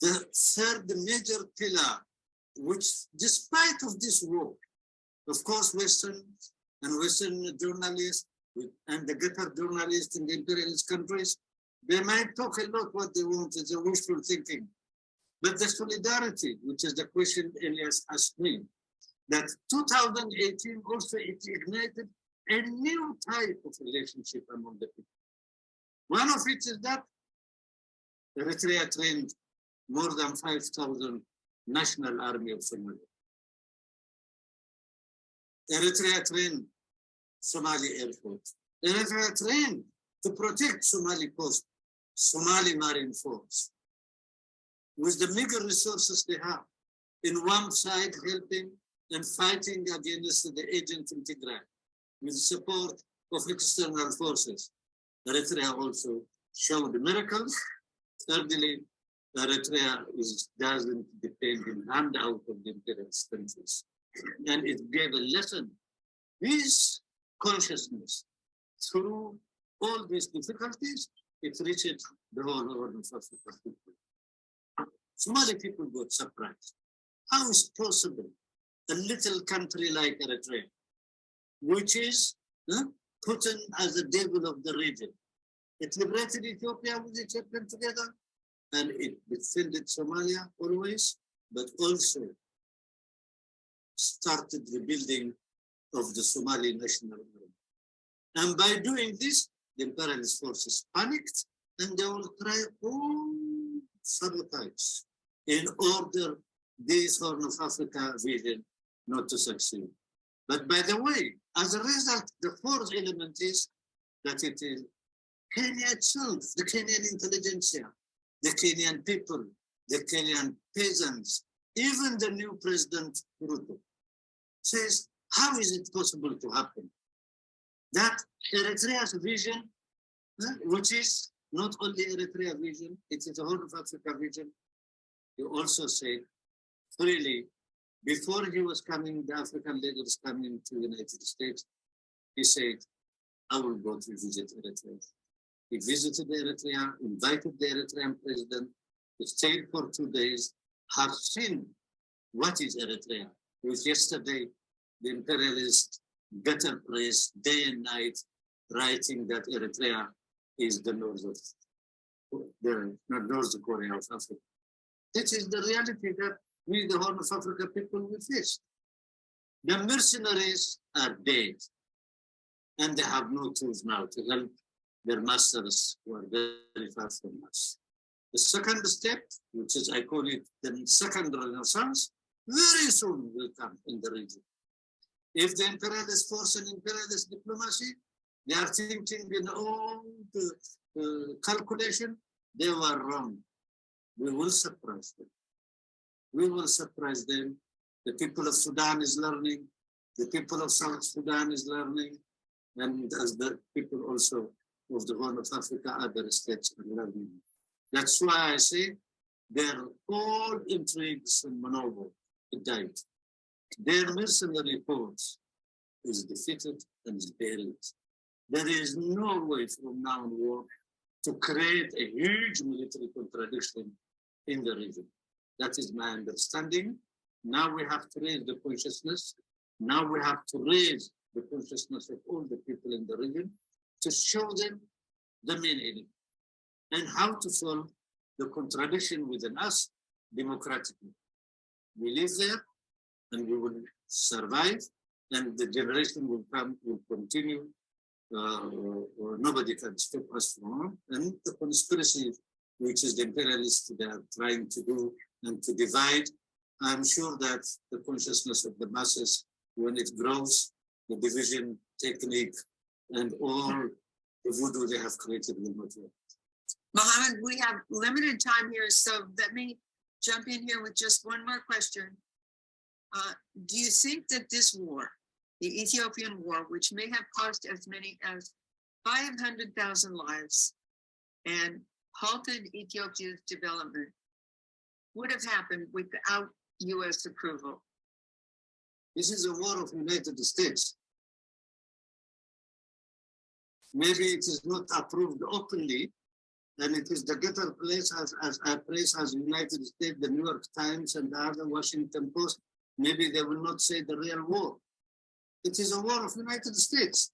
the third major pillar, which despite of this war, of course, Western journalists and the ghetto journalists in the imperialist countries, they might talk a lot what they want, it's a wishful thinking. But the solidarity, which is the question Elias asked me, that 2018 also it ignited a new type of relationship among the people. One of it is that Eritrea trained more than 5,000 National Army of Somalia. Eritrea trained Somali Air Force. Eritrea trained to protect Somali coast, Somali Marine Force. With the meager resources they have, in one side helping and fighting against the agent in Tigray, with support of external forces. Eritrea also showed miracles. Thirdly, Eritrea doesn't depend on handout of the imperialist countries. And it gave a lesson. His consciousness, through all these difficulties, it reached the whole Horn of Africa people. Somali people got surprised. How is possible a little country like Eritrea, which is put in as the devil of the region? It liberated Ethiopia with Ethiopian together, and it defended Somalia always, but also started the building of the Somali national army. And by doing this, the imperialist forces panicked, and they will try all sabotage in order this Horn of Africa vision not to succeed. But by the way, as a result, the fourth element is that it is Kenya itself, the Kenyan intelligentsia, the Kenyan people, the Kenyan peasants, even the new president, Ruto, says, how is it possible to happen? That Eritrea's vision, which is not only Eritrea vision, it is the Horn of Africa vision. He also said freely, before he was coming, the African leaders coming to the United States, he said, I will go to visit Eritrea. He visited Eritrea, invited the Eritrean president, he stayed for 2 days, have seen what is Eritrea. With yesterday, the imperialist better press day and night, writing that Eritrea is the North Korea of Africa. This is the reality that we, the Horn of Africa people, will face. The mercenaries are dead, and they have no tools now to help their masters who are very far from us. The second step, which is, I call it the second renaissance, very soon will come in the region. If the imperialist force and imperialist diplomacy, they are thinking in all the calculation, they were wrong. We will surprise them. We will surprise them. The people of Sudan is learning. The people of South Sudan is learning. And as the people also of the Horn of Africa, other states are learning. That's why I say they're all intrigues and maneuver. It died. Their mercenary force is defeated and is buried. There is no way from now onward to create a huge military contradiction in the region. That is my understanding. Now we have to raise the consciousness. Now we have to raise the consciousness of all the people in the region to show them the main enemy and how to solve the contradiction within us democratically. We live there and we will survive, and the generation will come, will continue. Nobody can stop us from, and the conspiracy, which is the imperialists they are trying to do and to divide. I'm sure that the consciousness of the masses, when it grows, the division technique and all the voodoo they have created will not work. Mohammed, we have limited time here, so let me jump in here with just one more question. Do you think that this war, the Ethiopian war, which may have cost as many as 500,000 lives and halted Ethiopia's development, would have happened without US approval? This is a war of United States. Maybe it is not approved openly, and it is the better place as a place as United States, the New York Times and the other Washington Post. Maybe they will not say the real war. It is a war of United States,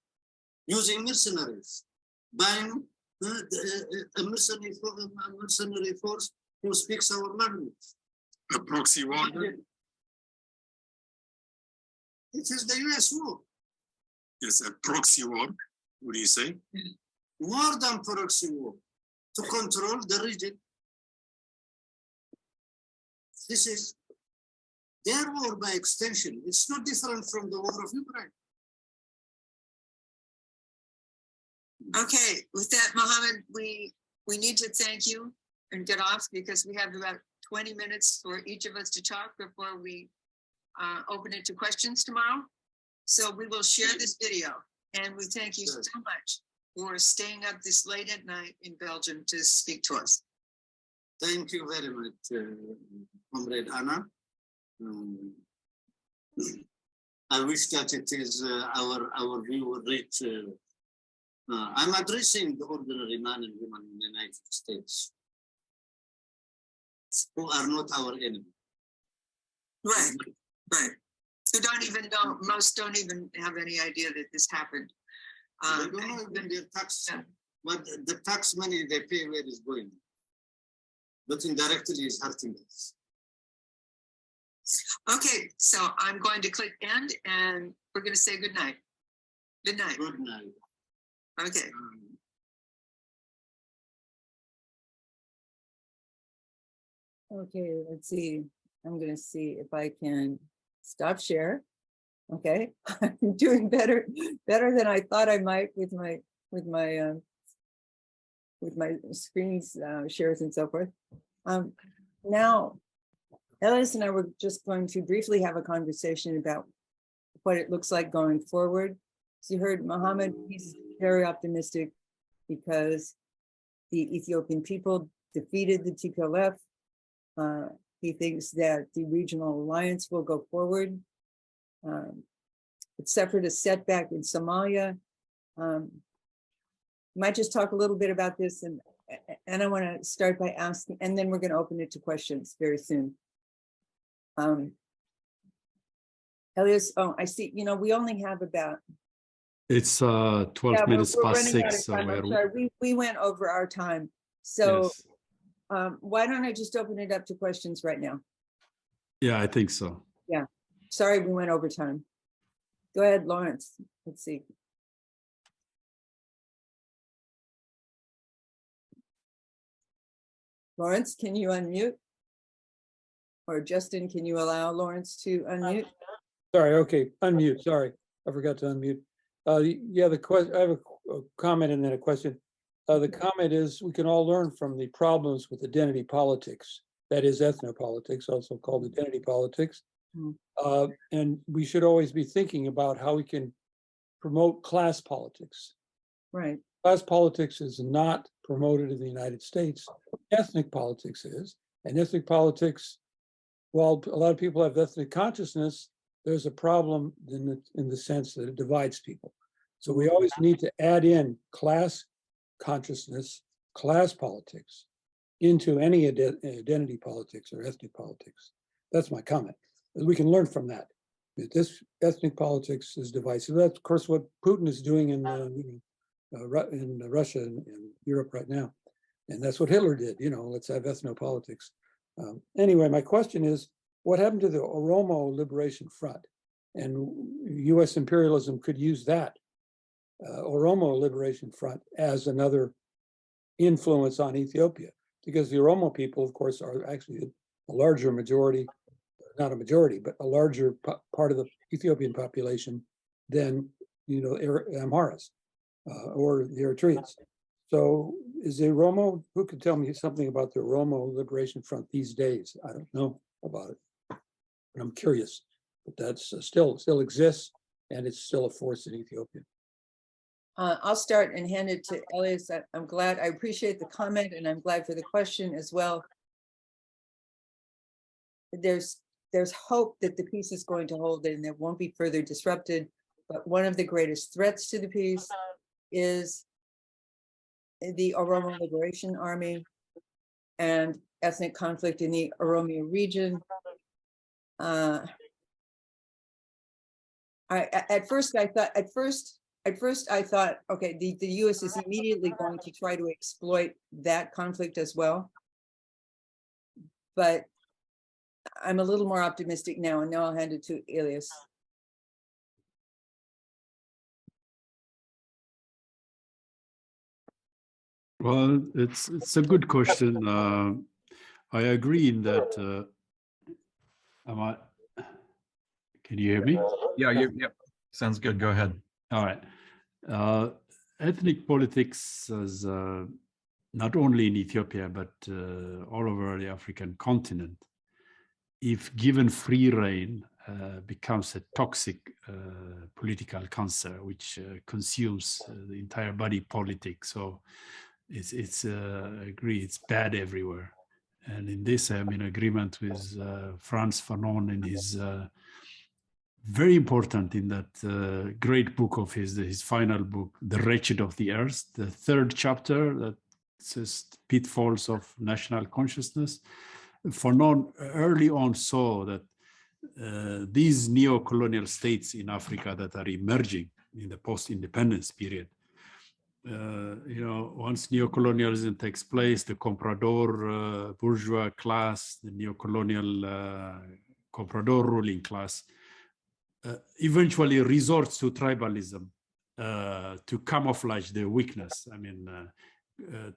using mercenaries, buying a mercenary force who speaks our language. A proxy war? It is the US war. Yes, a proxy war. What do you say? More than proxy war, to control the region. This is their war by extension. It's not different from the war of Ukraine. Okay, with that, Mohammed, we need to thank you and get off because we have about 20 minutes for each of us to talk before we open it to questions tomorrow. So we will share this video. And we thank you Sure. so much for staying up this late at night in Belgium to speak to us. Thank you very much, Comrade Anna. I wish that it is our view will reach. I'm addressing the ordinary man and woman in the United States who are not our enemy. Right, right. Who don't even know, most don't even have any idea that this happened. They don't know even their tax, what the tax money they pay, where is going. But indirectly is hurting us. Okay, so I'm going to click end and we're going to say good night. Good night. Good night. Okay. Okay, let's see. I'm going to see if I can stop share. Okay, I'm doing better than I thought I might with my screens shares and so forth. Now, Elias and I were just going to briefly have a conversation about what it looks like going forward. So you heard Mohammed, he's very optimistic because the Ethiopian people defeated the TPLF. He thinks that the regional alliance will go forward. It suffered a setback in Somalia. Might just talk a little bit about this, and I want to start by asking, and then we're going to open it to questions very soon. Elias, oh, I see. You know, we only have about. It's 12 minutes we're past running out of 6. time. I'm sorry, we went over our time. So Yes. why don't I just open it up to questions right now? Yeah, I think so. Sorry, we went over time. Go ahead, Lawrence. Let's see. Lawrence, can you unmute? Or Justin, can you allow Lawrence to unmute? Sorry, okay, unmute, sorry, I forgot to unmute. Yeah, the question, I have a comment and then a question. The comment is, we can all learn from the problems with identity politics, that is ethnopolitics, also called identity politics. And we should always be thinking about how we can promote class politics. Right, Class politics is not promoted in the United States. Ethnic politics is, and ethnic politics, while a lot of people have ethnic consciousness, there's a problem in the sense that it divides people. So we always need to add in class consciousness, class politics into any identity politics or ethnic politics. That's my comment. We can learn from that. This ethnic politics is divisive. That's of course what Putin is doing in Russia and Europe right now. And that's what Hitler did, you know, let's have ethnopolitics. Anyway, my question is, what happened to the Oromo Liberation Front? And US imperialism could use that Oromo Liberation Front as another influence on Ethiopia, because the Oromo people, of course, are actually a larger majority, not a majority, but a larger part of the Ethiopian population than, you know, Amharas or the Eritreans. So is the Oromo, who could tell me something about the Oromo Liberation Front these days? I don't know about it, but I'm curious. But that's still exists, and it's still a force in Ethiopia. I'll start and hand it to Elias. I'm glad, I appreciate the comment and I'm glad for the question as well. There's hope that the peace is going to hold and it won't be further disrupted. But one of the greatest threats to the peace is the Oromo Liberation Army and ethnic conflict in the Oromia region. At first I thought, okay, the US is immediately going to try to exploit that conflict as well. But I'm a little more optimistic now, and now I'll hand it to Elias. Well, it's a good question. I agree in that. Can you hear me? Yeah, yep. Sounds good. Go ahead. All right. Ethnic politics is not only in Ethiopia, but all over the African continent, if given free rein, becomes a toxic political cancer, which consumes the entire body politic. So it's I agree, it's bad everywhere. And in this, I'm in agreement with Frantz Fanon in his very important in that great book of his final book, The Wretched of the Earth, the third chapter that says pitfalls of national consciousness. Fanon early on saw that these neo-colonial states in Africa that are emerging in the post-independence period, you know, once neo-colonialism takes place, the comprador bourgeois class, the neo-colonial comprador ruling class, eventually resorts to tribalism to camouflage their weakness. I mean,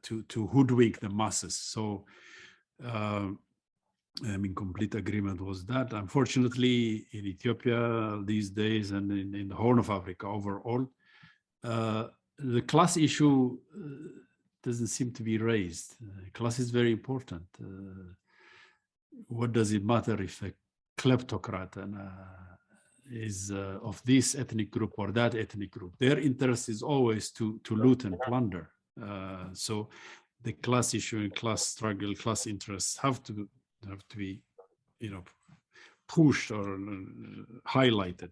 to hoodwink the masses. So I'm in complete agreement with that. Unfortunately, in Ethiopia these days and in the Horn of Africa overall, the class issue doesn't seem to be raised. Class is very important. What does it matter if a kleptocrat and is of this ethnic group or that ethnic group? Their interest is always to loot and plunder. So the class issue and class struggle, class interests have to be, you know, pushed or highlighted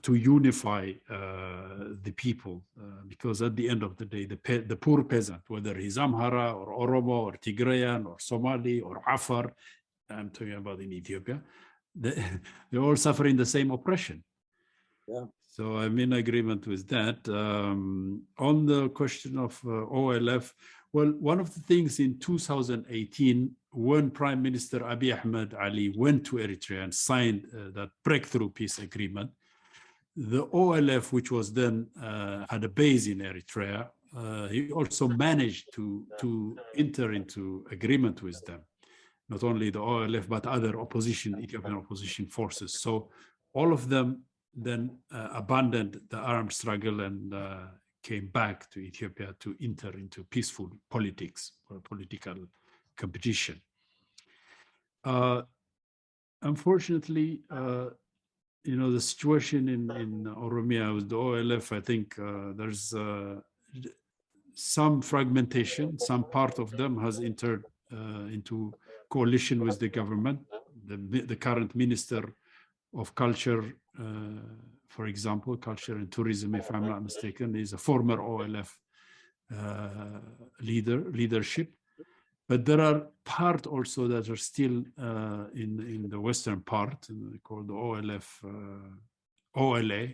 to unify the people, because at the end of the day, the poor peasant, whether he's Amhara or Oromo or Tigrayan or Somali or Afar, I'm talking about in Ethiopia, they're all suffering the same oppression. Yeah. So I'm in agreement with that. On the question of OLF, well, one of the things in 2018, when Prime Minister Abiy Ahmed Ali went to Eritrea and signed that breakthrough peace agreement, the OLF, which was then had a base in Eritrea, he also managed to enter into agreement with them. Not only the OLF, but other opposition, Ethiopian opposition forces. So all of them then abandoned the armed struggle and came back to Ethiopia to enter into peaceful politics or political competition. Unfortunately, you know, the situation in Oromia with the OLF, I think there's some fragmentation. Some part of them has entered into coalition with the government. The current minister of culture, for example, culture and tourism, if I'm not mistaken, is a former OLF leadership. But there are part also that are still in the western part, called the OLF, OLA.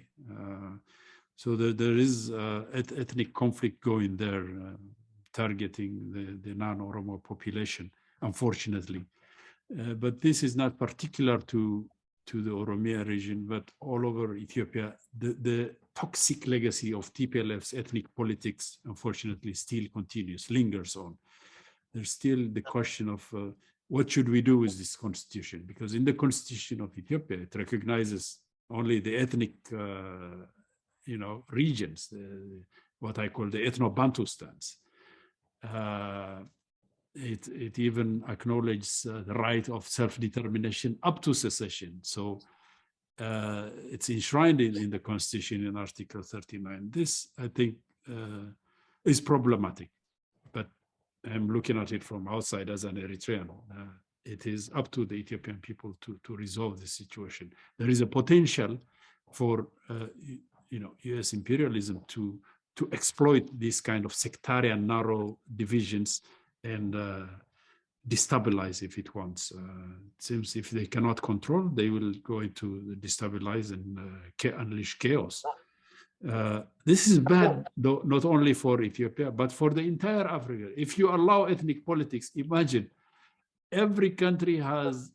So there is ethnic conflict going there, targeting the non-Oromo population, unfortunately. But this is not particular to the Oromia region, but all over Ethiopia. The toxic legacy of TPLF's ethnic politics, unfortunately, still continues, lingers on. There's still the question of what should we do with this constitution? Because in the constitution of Ethiopia, it recognizes only the ethnic, you know, regions, what I call the ethno-Bantustans. It even acknowledges the right of self-determination up to secession. So it's enshrined in the constitution in Article 39. This, I think, is problematic, but I'm looking at it from outside as an Eritrean. It is up to the Ethiopian people to resolve the situation. There is a potential for you know, U.S. imperialism to exploit these kind of sectarian narrow divisions and destabilize if it wants. It seems if they cannot control, they will go into destabilize and unleash chaos. This is bad, though, not only for Ethiopia, but for the entire Africa. If you allow ethnic politics, imagine every country has,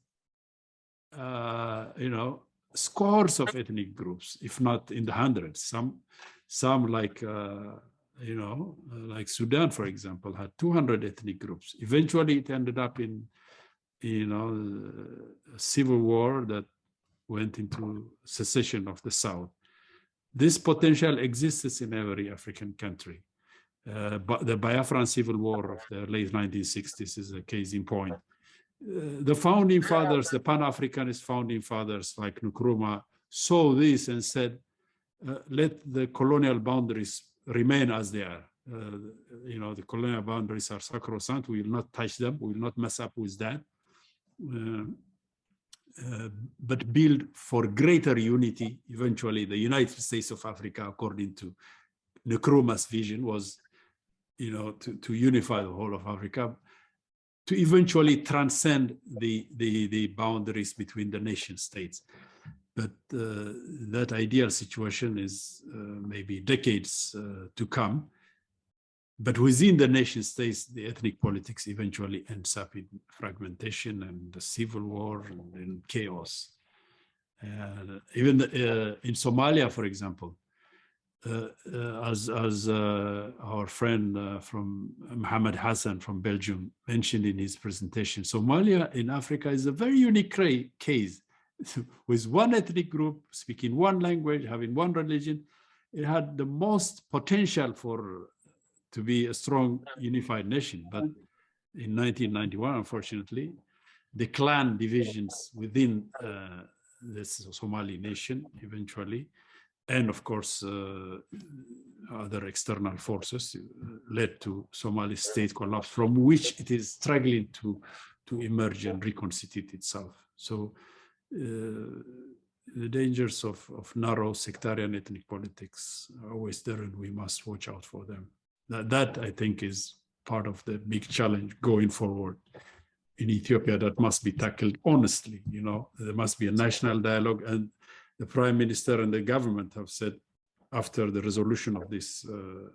you know, scores of ethnic groups, if not in the hundreds. Some like, you know, like Sudan, for example, had 200 ethnic groups. Eventually, it ended up in, you know, a civil war that went into secession of the South. This potential exists in every African country. But the Biafran civil war of the late 1960s is a case in point. the founding fathers, the Pan-Africanist founding fathers like Nkrumah saw this and said, let the colonial boundaries remain as they are. The colonial boundaries are sacrosanct. We will not touch them. We will not mess up with that. But build for greater unity. Eventually, the United States of Africa, according to Nkrumah's vision, was, to unify the whole of Africa, to eventually transcend the boundaries between the nation states. But that ideal situation is maybe decades to come. But within the nation states, the ethnic politics eventually ends up in fragmentation and the civil war and chaos. Even in Somalia, for example, as our friend from Mohammed Hassan from Belgium mentioned in his presentation, Somalia in Africa is a very unique case. With one ethnic group, speaking one language, having one religion. It had the most potential to be a strong unified nation. But in 1991, unfortunately, the clan divisions within this Somali nation eventually, and of course, other external forces led to Somali state collapse, from which it is struggling to emerge and reconstitute itself. So the dangers of narrow sectarian ethnic politics are always there, and we must watch out for them. That I think is part of the big challenge going forward in Ethiopia that must be tackled honestly. There must be a national dialogue, and the Prime Minister and the government have said after the resolution of this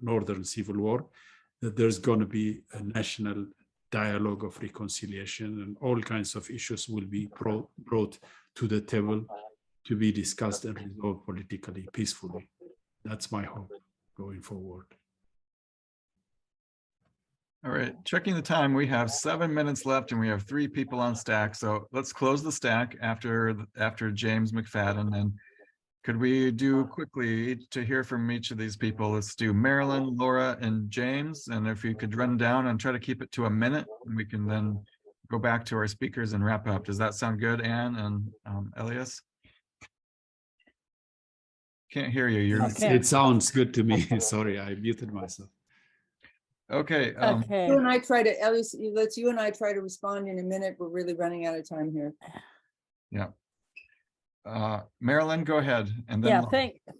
northern civil war that there's going to be a national dialogue of reconciliation, and all kinds of issues will be brought to the table to be discussed and resolved politically, peacefully. That's my hope going forward. All right, checking the time, we have 7 minutes left and we have 3 people on stack. So let's close the stack after James McFadden. And could we do quickly to hear from each of these people? Let's do Marilyn, Laura, and James. And if you could run down and try to keep it to a minute, and we can then go back to our speakers and wrap up. Does that sound good, Anne and Elias? Can't hear you. It sounds good to me. Sorry, I muted myself. Okay. You and I try to, Elias, you and I try to respond in a minute. We're really running out of time here. Yeah. Marilyn, go ahead. And then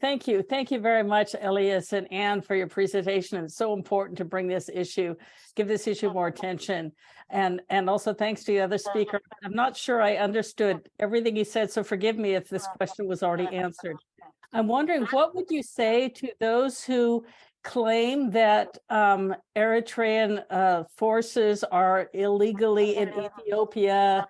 thank you. Thank you very much, Elias and Anne, for your presentation. It's so important to bring this issue, give this issue more attention. And also thanks to the other speaker. I'm not sure I understood everything he said, so forgive me if this question was already answered. I'm wondering, what would you say to those who claim that Eritrean forces are illegally in Ethiopia,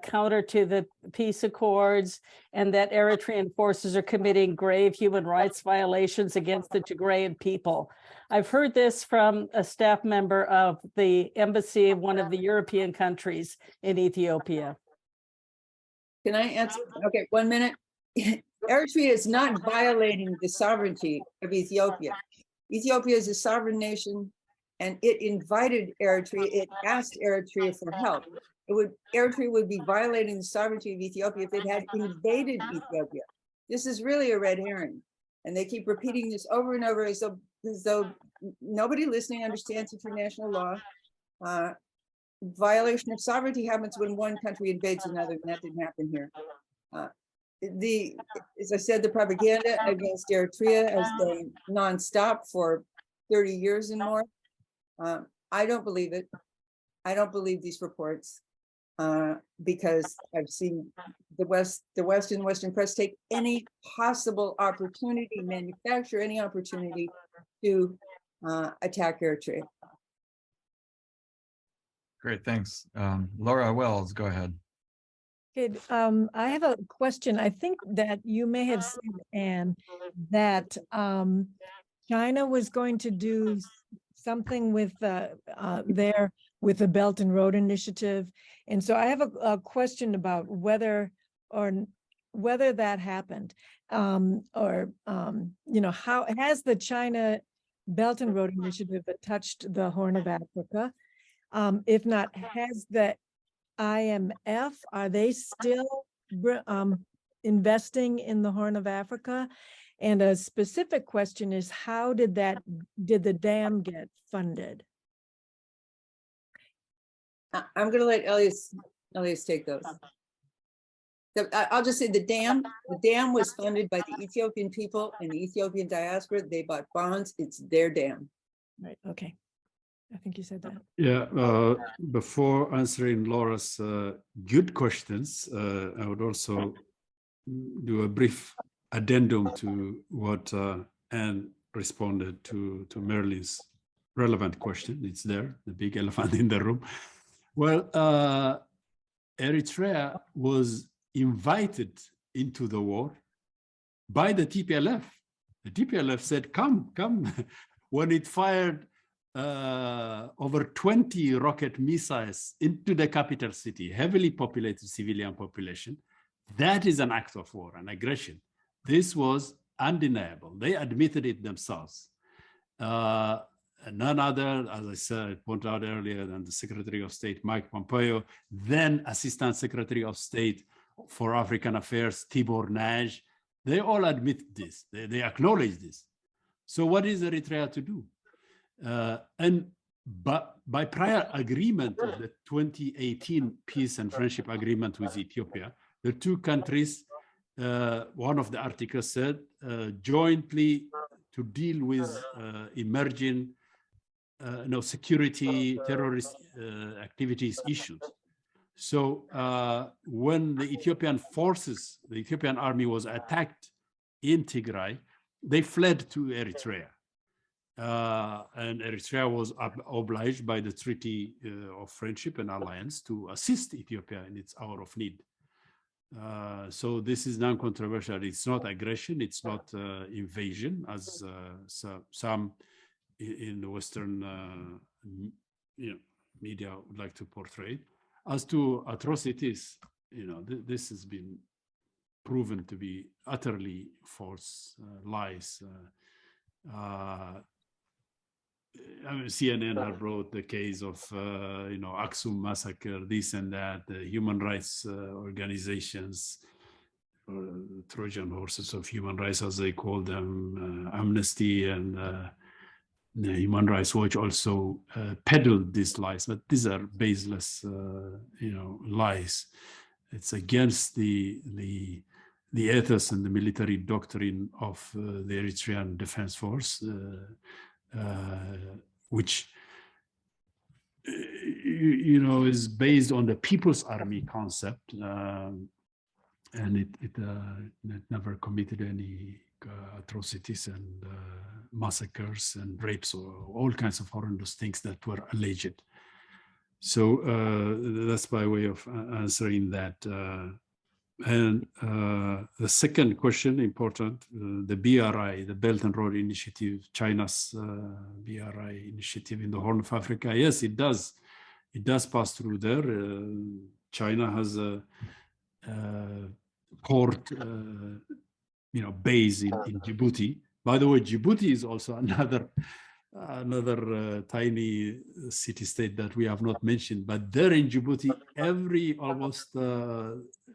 counter to the peace accords, and that Eritrean forces are committing grave human rights violations against the Tigrayan people? I've heard this from a staff member of the embassy of one of the European countries in Ethiopia. Can I answer? Okay, 1 minute. Eritrea is not violating the sovereignty of Ethiopia. Ethiopia is a sovereign nation, and it invited Eritrea, it asked Eritrea for help. Eritrea would be violating the sovereignty of Ethiopia if it had invaded Ethiopia. This is really a red herring. And they keep repeating this over and over as though nobody listening understands international law. Violation of sovereignty happens when one country invades another, and that didn't happen here. As I said, the propaganda against Eritrea has been nonstop for 30 years and more. I don't believe it. I don't believe these reports because I've seen the Western press take any possible opportunity, manufacture any opportunity to attack Eritrea. Great, thanks. Laura Wells, go ahead. Good. I have a question. I think that you may have said, Anne, that China was going to do something with with the Belt and Road Initiative, and so I have a question about whether that happened, or how has the China Belt and Road Initiative touched the Horn of Africa? If not, has the IMF, are they still investing in the Horn of Africa? And a specific question is, how did the dam get funded? I'm going to let Elias take those. I'll just say the dam was funded by the Ethiopian people and the Ethiopian diaspora. They bought bonds. It's their dam. Right. Okay. I think you said that. Yeah. Before answering Laura's good questions, I would also do a brief addendum to what Anne responded to Merlin's relevant question. It's there, the big elephant in the room. Well, Eritrea was invited into the war by the TPLF. The TPLF said, come. When it fired over 20 rocket missiles into the capital city, heavily populated civilian population, that is an act of war, an aggression. This was undeniable. They admitted it themselves. None other, as I said, pointed out earlier, than the Secretary of State, Mike Pompeo, then Assistant Secretary of State for African Affairs, Tibor Nagy. They all admit this. They acknowledge this. So what is Eritrea to do? But by prior agreement of the 2018 Peace and Friendship Agreement with Ethiopia, the two countries, one of the articles said, jointly to deal with emerging security, terrorist activities issues. So when the Ethiopian forces, the Ethiopian army was attacked in Tigray, they fled to Eritrea. And Eritrea was obliged by the Treaty of Friendship and Alliance to assist Ethiopia in its hour of need. So this is non-controversial. It's not aggression. It's not invasion, as some in the Western media would like to portray. As to atrocities, this has been proven to be utterly false, lies. CNN had brought the case of Aksum massacre, this and that. The human rights organizations, Trojan horses of human rights, as they call them, Amnesty and the Human Rights Watch also peddled these lies, but these are baseless, lies. It's against the ethos and the military doctrine of the Eritrean Defense Force, which is based on the People's Army concept, and it never committed any atrocities and massacres and rapes or all kinds of horrendous things that were alleged. So that's by way of answering that. And the second question, important, the BRI, the Belt and Road Initiative, China's BRI initiative in the Horn of Africa. Yes, it does. It does pass through there. China has a port, base in Djibouti. By the way, Djibouti is also another tiny city-state that we have not mentioned. But there in Djibouti, every almost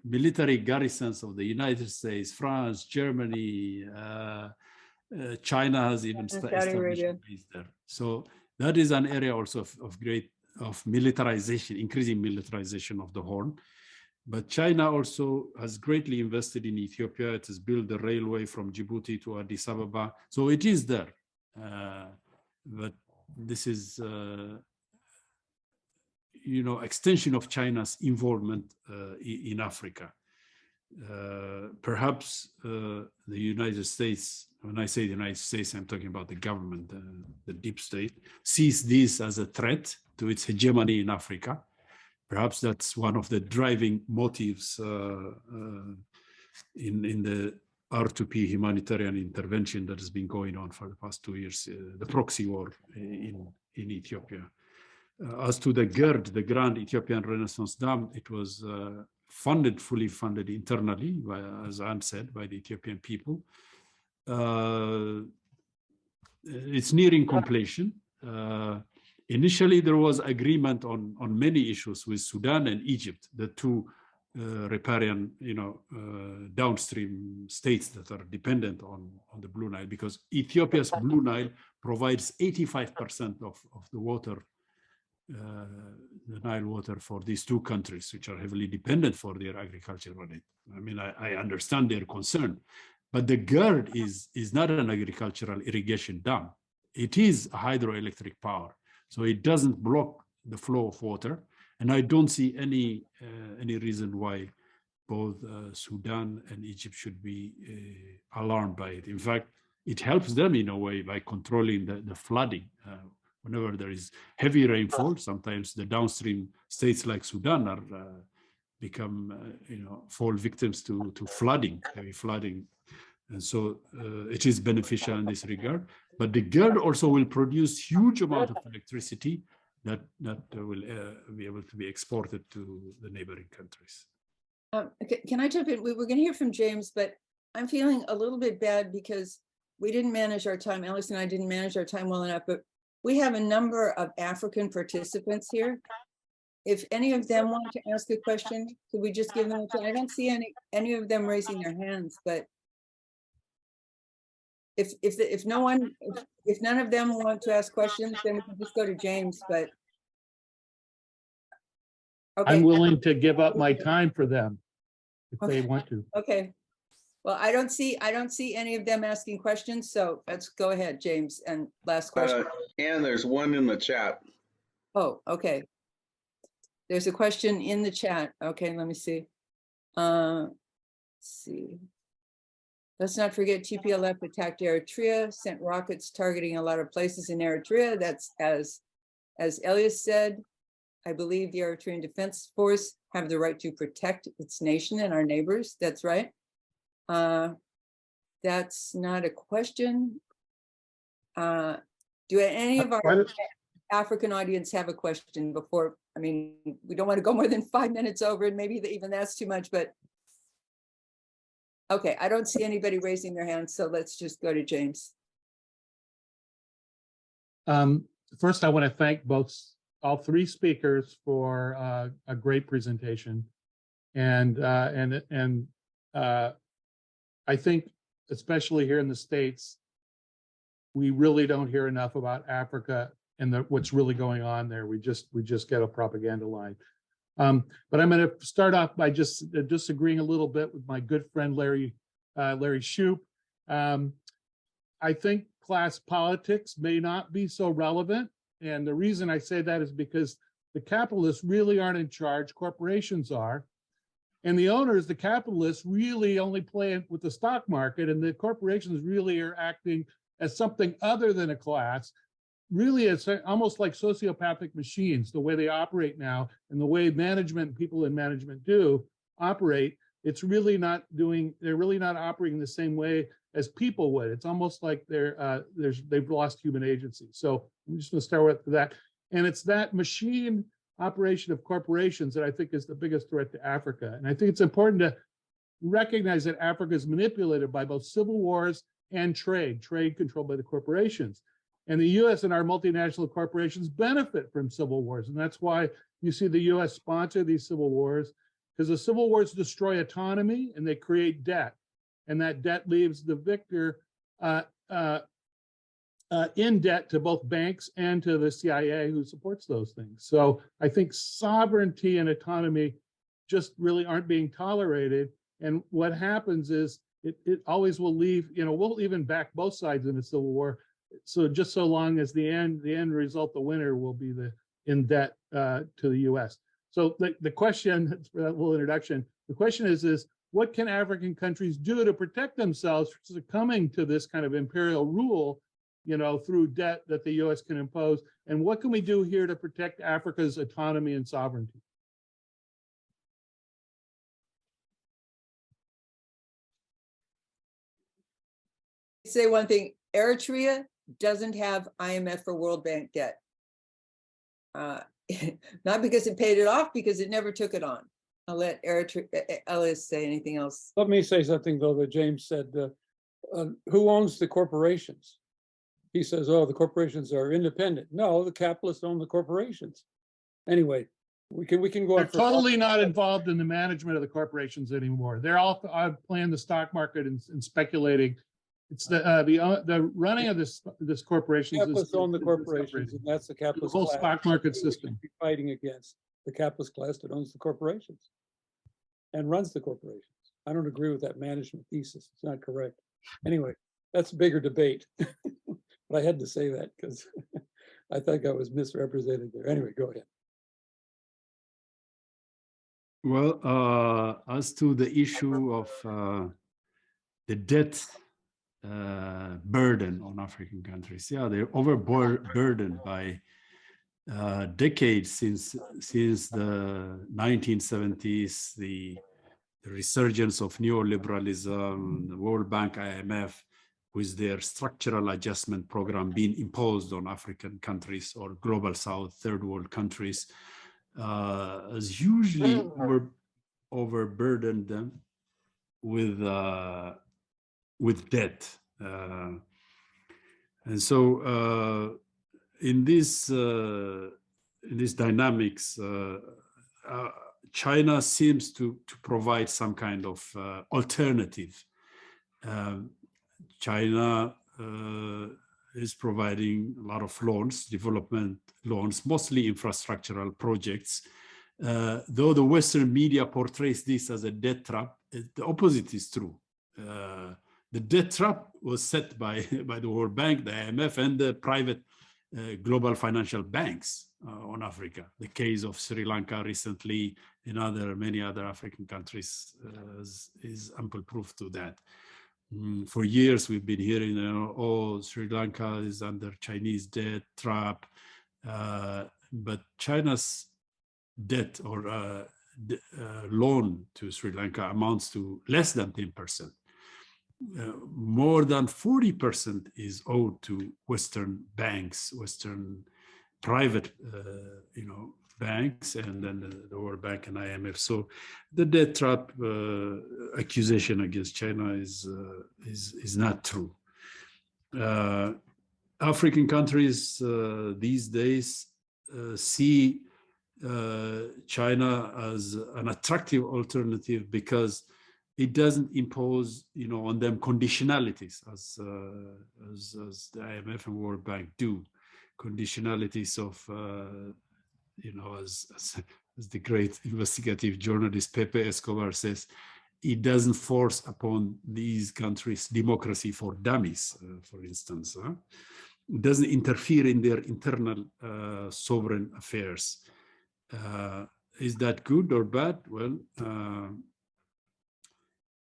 military garrisons of the United States, France, Germany, China has even established a base there. So that is an area also of militarization, increasing militarization of the Horn. But China also has greatly invested in Ethiopia. It has built the railway from Djibouti to Addis Ababa. So it is there. But this is, extension of China's involvement in Africa. Perhaps the United States, when I say the United States, I'm talking about the government, the deep state, sees this as a threat to its hegemony in Africa. Perhaps that's one of the driving motives in the R2P humanitarian intervention that has been going on for the past 2 years, the proxy war in Ethiopia. As to the GERD, the Grand Ethiopian Renaissance Dam, it was fully funded internally, as Anne said, by the Ethiopian people. It's nearing completion. initially there was agreement on many issues with Sudan and Egypt, the two riparian, downstream states that are dependent on the Blue Nile, because Ethiopia's Blue Nile provides 85% of the water, the Nile water for these two countries, which are heavily dependent for their agriculture on it. I mean, I understand their concern, but the GERD is not an agricultural irrigation dam. It is a hydroelectric power, so it doesn't block the flow of water. And I don't see any reason why both Sudan and Egypt should be alarmed by it. In fact, it helps them in a way by controlling the flooding. Whenever there is heavy rainfall, sometimes the downstream states like Sudan are fall victims to flooding, heavy flooding. And so it is beneficial in this regard. But the GERD also will produce huge amount of electricity that will be able to be exported to the neighboring countries. Can I jump in? We were going to hear from James, but I'm feeling a little bit bad because we didn't manage our time. Alice and I didn't manage our time well enough, but we have a number of African participants here. If any of them want to ask a question, could we just give them a chance? I don't see any of them raising their hands, but if none of them want to ask questions, then we can just go to James, but. Okay. I'm willing to give up my time for them if they want to. Okay. Well, I don't see any of them asking questions, so let's go ahead, James, and last question. And there's one in the chat. Oh, okay. There's a question in the chat. Okay, let me see. Let's see. Let's not forget TPLF attacked Eritrea, sent rockets targeting a lot of places in Eritrea. That's as Elias said, I believe the Eritrean Defense Force have the right to protect its nation and our neighbors. That's right. That's not a question. Do any of our African audience have a question before? I mean, we don't want to go more than 5 minutes over, and maybe even that's too much, but okay, I don't see anybody raising their hands, so let's just go to James. First, I want to thank all three speakers for a great presentation, and I think, especially here in the States, we really don't hear enough about Africa and what's really going on there. We just get a propaganda line. But I'm going to start off by just disagreeing a little bit with my good friend Larry Shoup. I think class politics may not be so relevant, and the reason I say that is because the capitalists really aren't in charge; corporations are. And the owners, the capitalists, really only play with the stock market, and the corporations really are acting as something other than a class. Really, it's almost like sociopathic machines, the way they operate now, and the way people in management do operate. It's really not they're really not operating the same way as people would. It's almost like they've lost human agency. So I'm just going to start with that. And it's that machine operation of corporations that I think is the biggest threat to Africa. And I think it's important to recognize that Africa is manipulated by both civil wars and trade controlled by the corporations. And the US and our multinational corporations benefit from civil wars. And that's why you see the US sponsor these civil wars, because the civil wars destroy autonomy and they create debt. And that debt leaves the victor in debt to both banks and to the CIA, who supports those things. So I think sovereignty and autonomy just really aren't being tolerated. And what happens is it always will leave, we'll even back both sides in a civil war. So just so long as the end result, the winner will be in debt to the US. So the question, for that little introduction, the question is what can African countries do to protect themselves from succumbing to this kind of imperial rule, through debt that the US can impose? And what can we do here to protect Africa's autonomy and sovereignty? Say one thing, Eritrea doesn't have IMF or World Bank debt. Not because it paid it off, because it never took it on. I'll let Elias say anything else. Let me say something, though, that James said. Who owns the corporations? he says, oh, the corporations are independent. No, the capitalists own the corporations. Anyway, we can go They're on for totally not involved in the management of the corporations anymore. They're all playing the stock market and speculating. It's the running of this corporations. capitalists own the is corporations, separated. and that's the The capitalist whole class stock market we should system. be fighting against, the capitalist class that owns the corporations and runs the corporations. I don't agree with that management thesis. It's not correct. Anyway, that's a bigger debate. But I had to say that because I think I was misrepresented there. Anyway, go ahead. Well, as to the issue of the debt burden on African countries, yeah, they're overburdened by decades since the 1970s, the resurgence of neoliberalism, the World Bank, IMF, with their structural adjustment program being imposed on African countries or global South, third world countries, has hugely overburdened them with debt. And so in this dynamics, China seems to provide some kind of alternative. China is providing a lot of loans, development loans, mostly infrastructural projects. Though the Western media portrays this as a debt trap, the opposite is true. The debt trap was set by the World Bank, the IMF, and the private global financial banks on Africa. The case of Sri Lanka recently, in many other African countries, is ample proof to that. For years, we've been hearing, oh, Sri Lanka is under Chinese debt trap, but China's debt or loan to Sri Lanka amounts to less than 10%. More than 40% is owed to Western banks, Western private, banks, and then the World Bank and IMF. So the debt trap accusation against China is not true. African countries these days see China as an attractive alternative because it doesn't impose, on them conditionalities as the IMF and World Bank do. Conditionalities of, as the great investigative journalist Pepe Escobar says, it doesn't force upon these countries democracy for dummies, for instance. It doesn't interfere in their internal sovereign affairs. Is that good or bad? Well,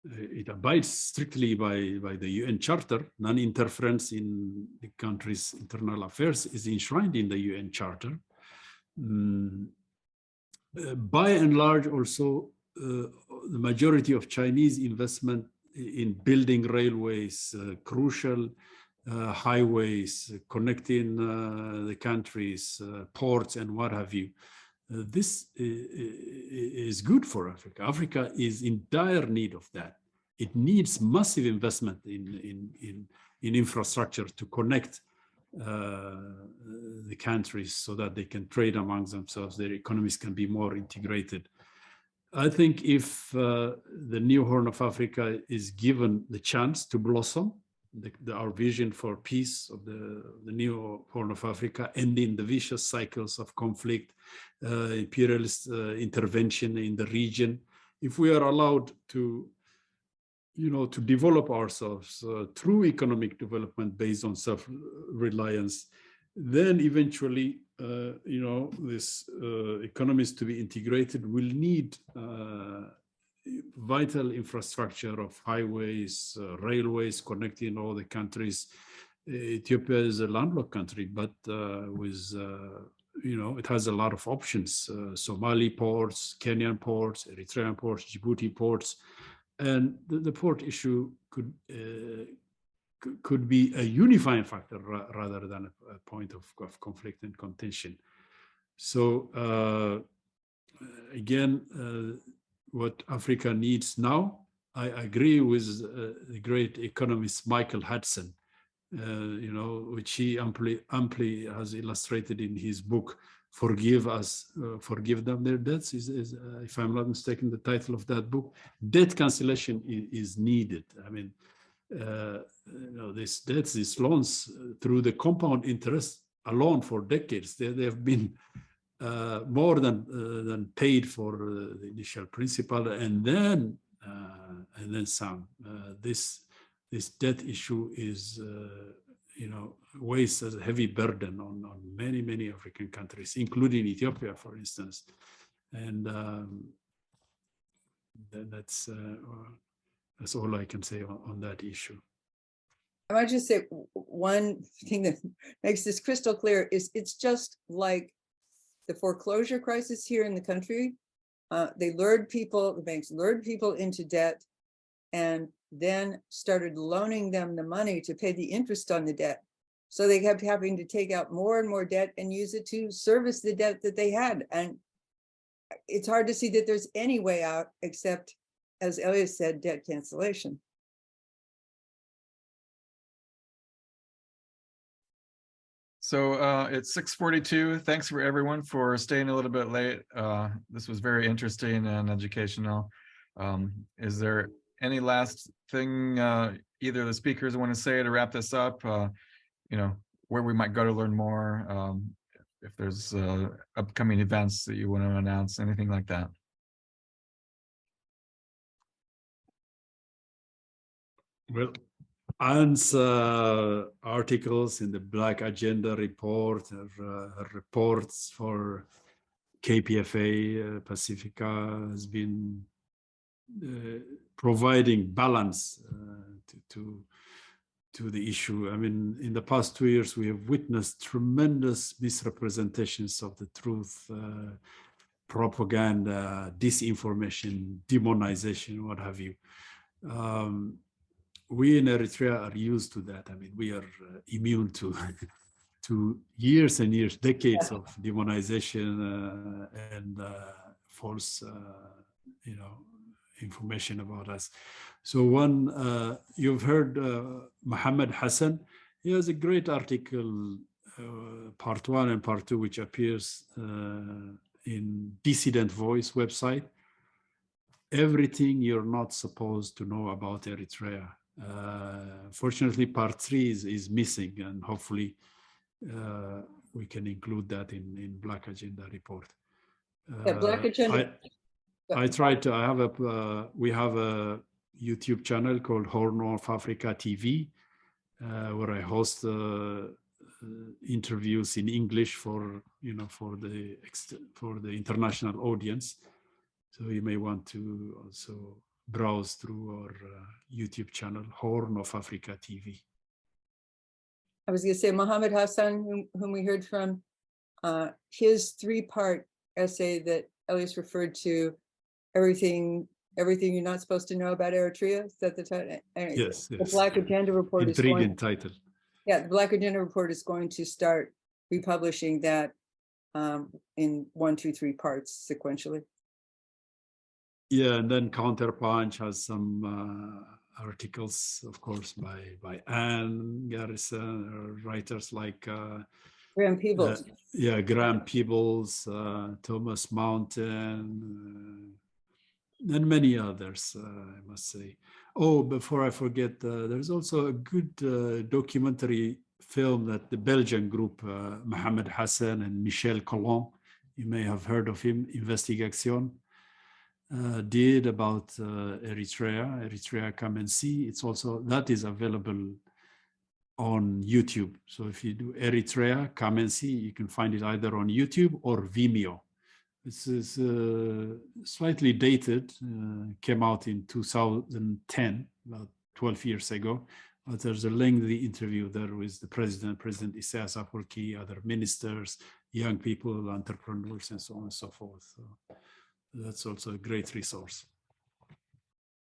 it abides strictly by the UN Charter. Non-interference in the country's internal affairs is enshrined in the UN Charter. By and large, also, the majority of Chinese investment in building railways, crucial highways connecting the countries, ports, and what have you. This is good for Africa. Africa is in dire need of that. It needs massive investment in infrastructure to connect the countries so that they can trade amongst themselves, their economies can be more integrated. I think if the new Horn of Africa is given the chance to blossom, our vision for peace of the new Horn of Africa, ending the vicious cycles of conflict, imperialist intervention in the region, if we are allowed to develop ourselves through economic development based on self-reliance, then eventually, this economies to be integrated will need vital infrastructure of highways, railways connecting all the countries. Ethiopia is a landlocked country, but with it has a lot of options: Somali ports, Kenyan ports, Eritrean ports, Djibouti ports, and the port issue could be a unifying factor rather than a point of conflict and contention. So again, what Africa needs now, I agree with the great economist Michael Hudson. you know, which he amply has illustrated in his book, Forgive Us, Forgive Them Their Debts, is if I'm not mistaken, the title of that book. Debt cancellation is needed. I mean, you know, these debts, these loans, through the compound interest alone for decades, they have been more than paid for the initial principal, and then some. This debt issue is, you know, weighs a heavy burden on many African countries, including Ethiopia, for instance. And that's all I can say on that issue. I might just say one thing that makes this crystal clear is it's just like the foreclosure crisis here in the country. They lured people, the banks lured people into debt and then started loaning them the money to pay the interest on the debt. So they kept having to take out more and more debt and use it to service the debt that they had. And it's hard to see that there's any way out except, as Elias said, debt cancellation. So it's 6:42. Thanks for everyone for staying a little bit late. This was very interesting and educational. Is there any last thing either of the speakers want to say to wrap this up? You know, where we might go to learn more, if there's upcoming events that you want to announce, anything like that. Well, Anne's articles in the Black Agenda report, her reports for KPFA Pacifica has been providing balance to the issue. I mean, in the past 2 years, we have witnessed tremendous misrepresentations of the truth, propaganda, disinformation, demonization, what have you. We in Eritrea are used to that. I mean, we are immune to years and years, decades of demonization and false, you know, information about us. So one, you've heard Mohammed Hassan. He has a great article, part 1 and part 2, which appears in Dissident Voice website. Everything you're not supposed to know about Eritrea. Fortunately, part 3 is missing, and hopefully we can include that in Black Agenda report. Black Agenda. I tried to. We have a YouTube channel called Horn of Africa TV, where I host interviews in English for the international audience. So you may want to also browse through our YouTube channel, Horn of Africa TV. I was going to say Mohammed Hassan, whom we heard from, his 3-part essay that Elias referred to, everything you're not supposed to know about Eritrea. Is that the title? Yes. The Black Agenda report is intriguing title. Yeah, the Black Agenda report is going to start republishing that in 1, 2, 3 parts sequentially. Yeah, and then Counterpunch has some articles, of course, by Anne, Garrison, or writers like Graham Peebles. Graham Peebles, Thomas Mountain, and many others, I must say. Oh, before I forget, there's also a good documentary film that the Belgian group, Mohammed Hassan and Michel Collin, you may have heard of him, Investigation, did about Eritrea Come and See. It's also, that is available on YouTube. So if you do Eritrea Come and See, you can find it either on YouTube or Vimeo. This is slightly dated, came out in 2010, about 12 years ago. But there's a lengthy interview there with the President Isaias Afwerki, other ministers, young people, entrepreneurs, and so on and so forth. So that's also a great resource.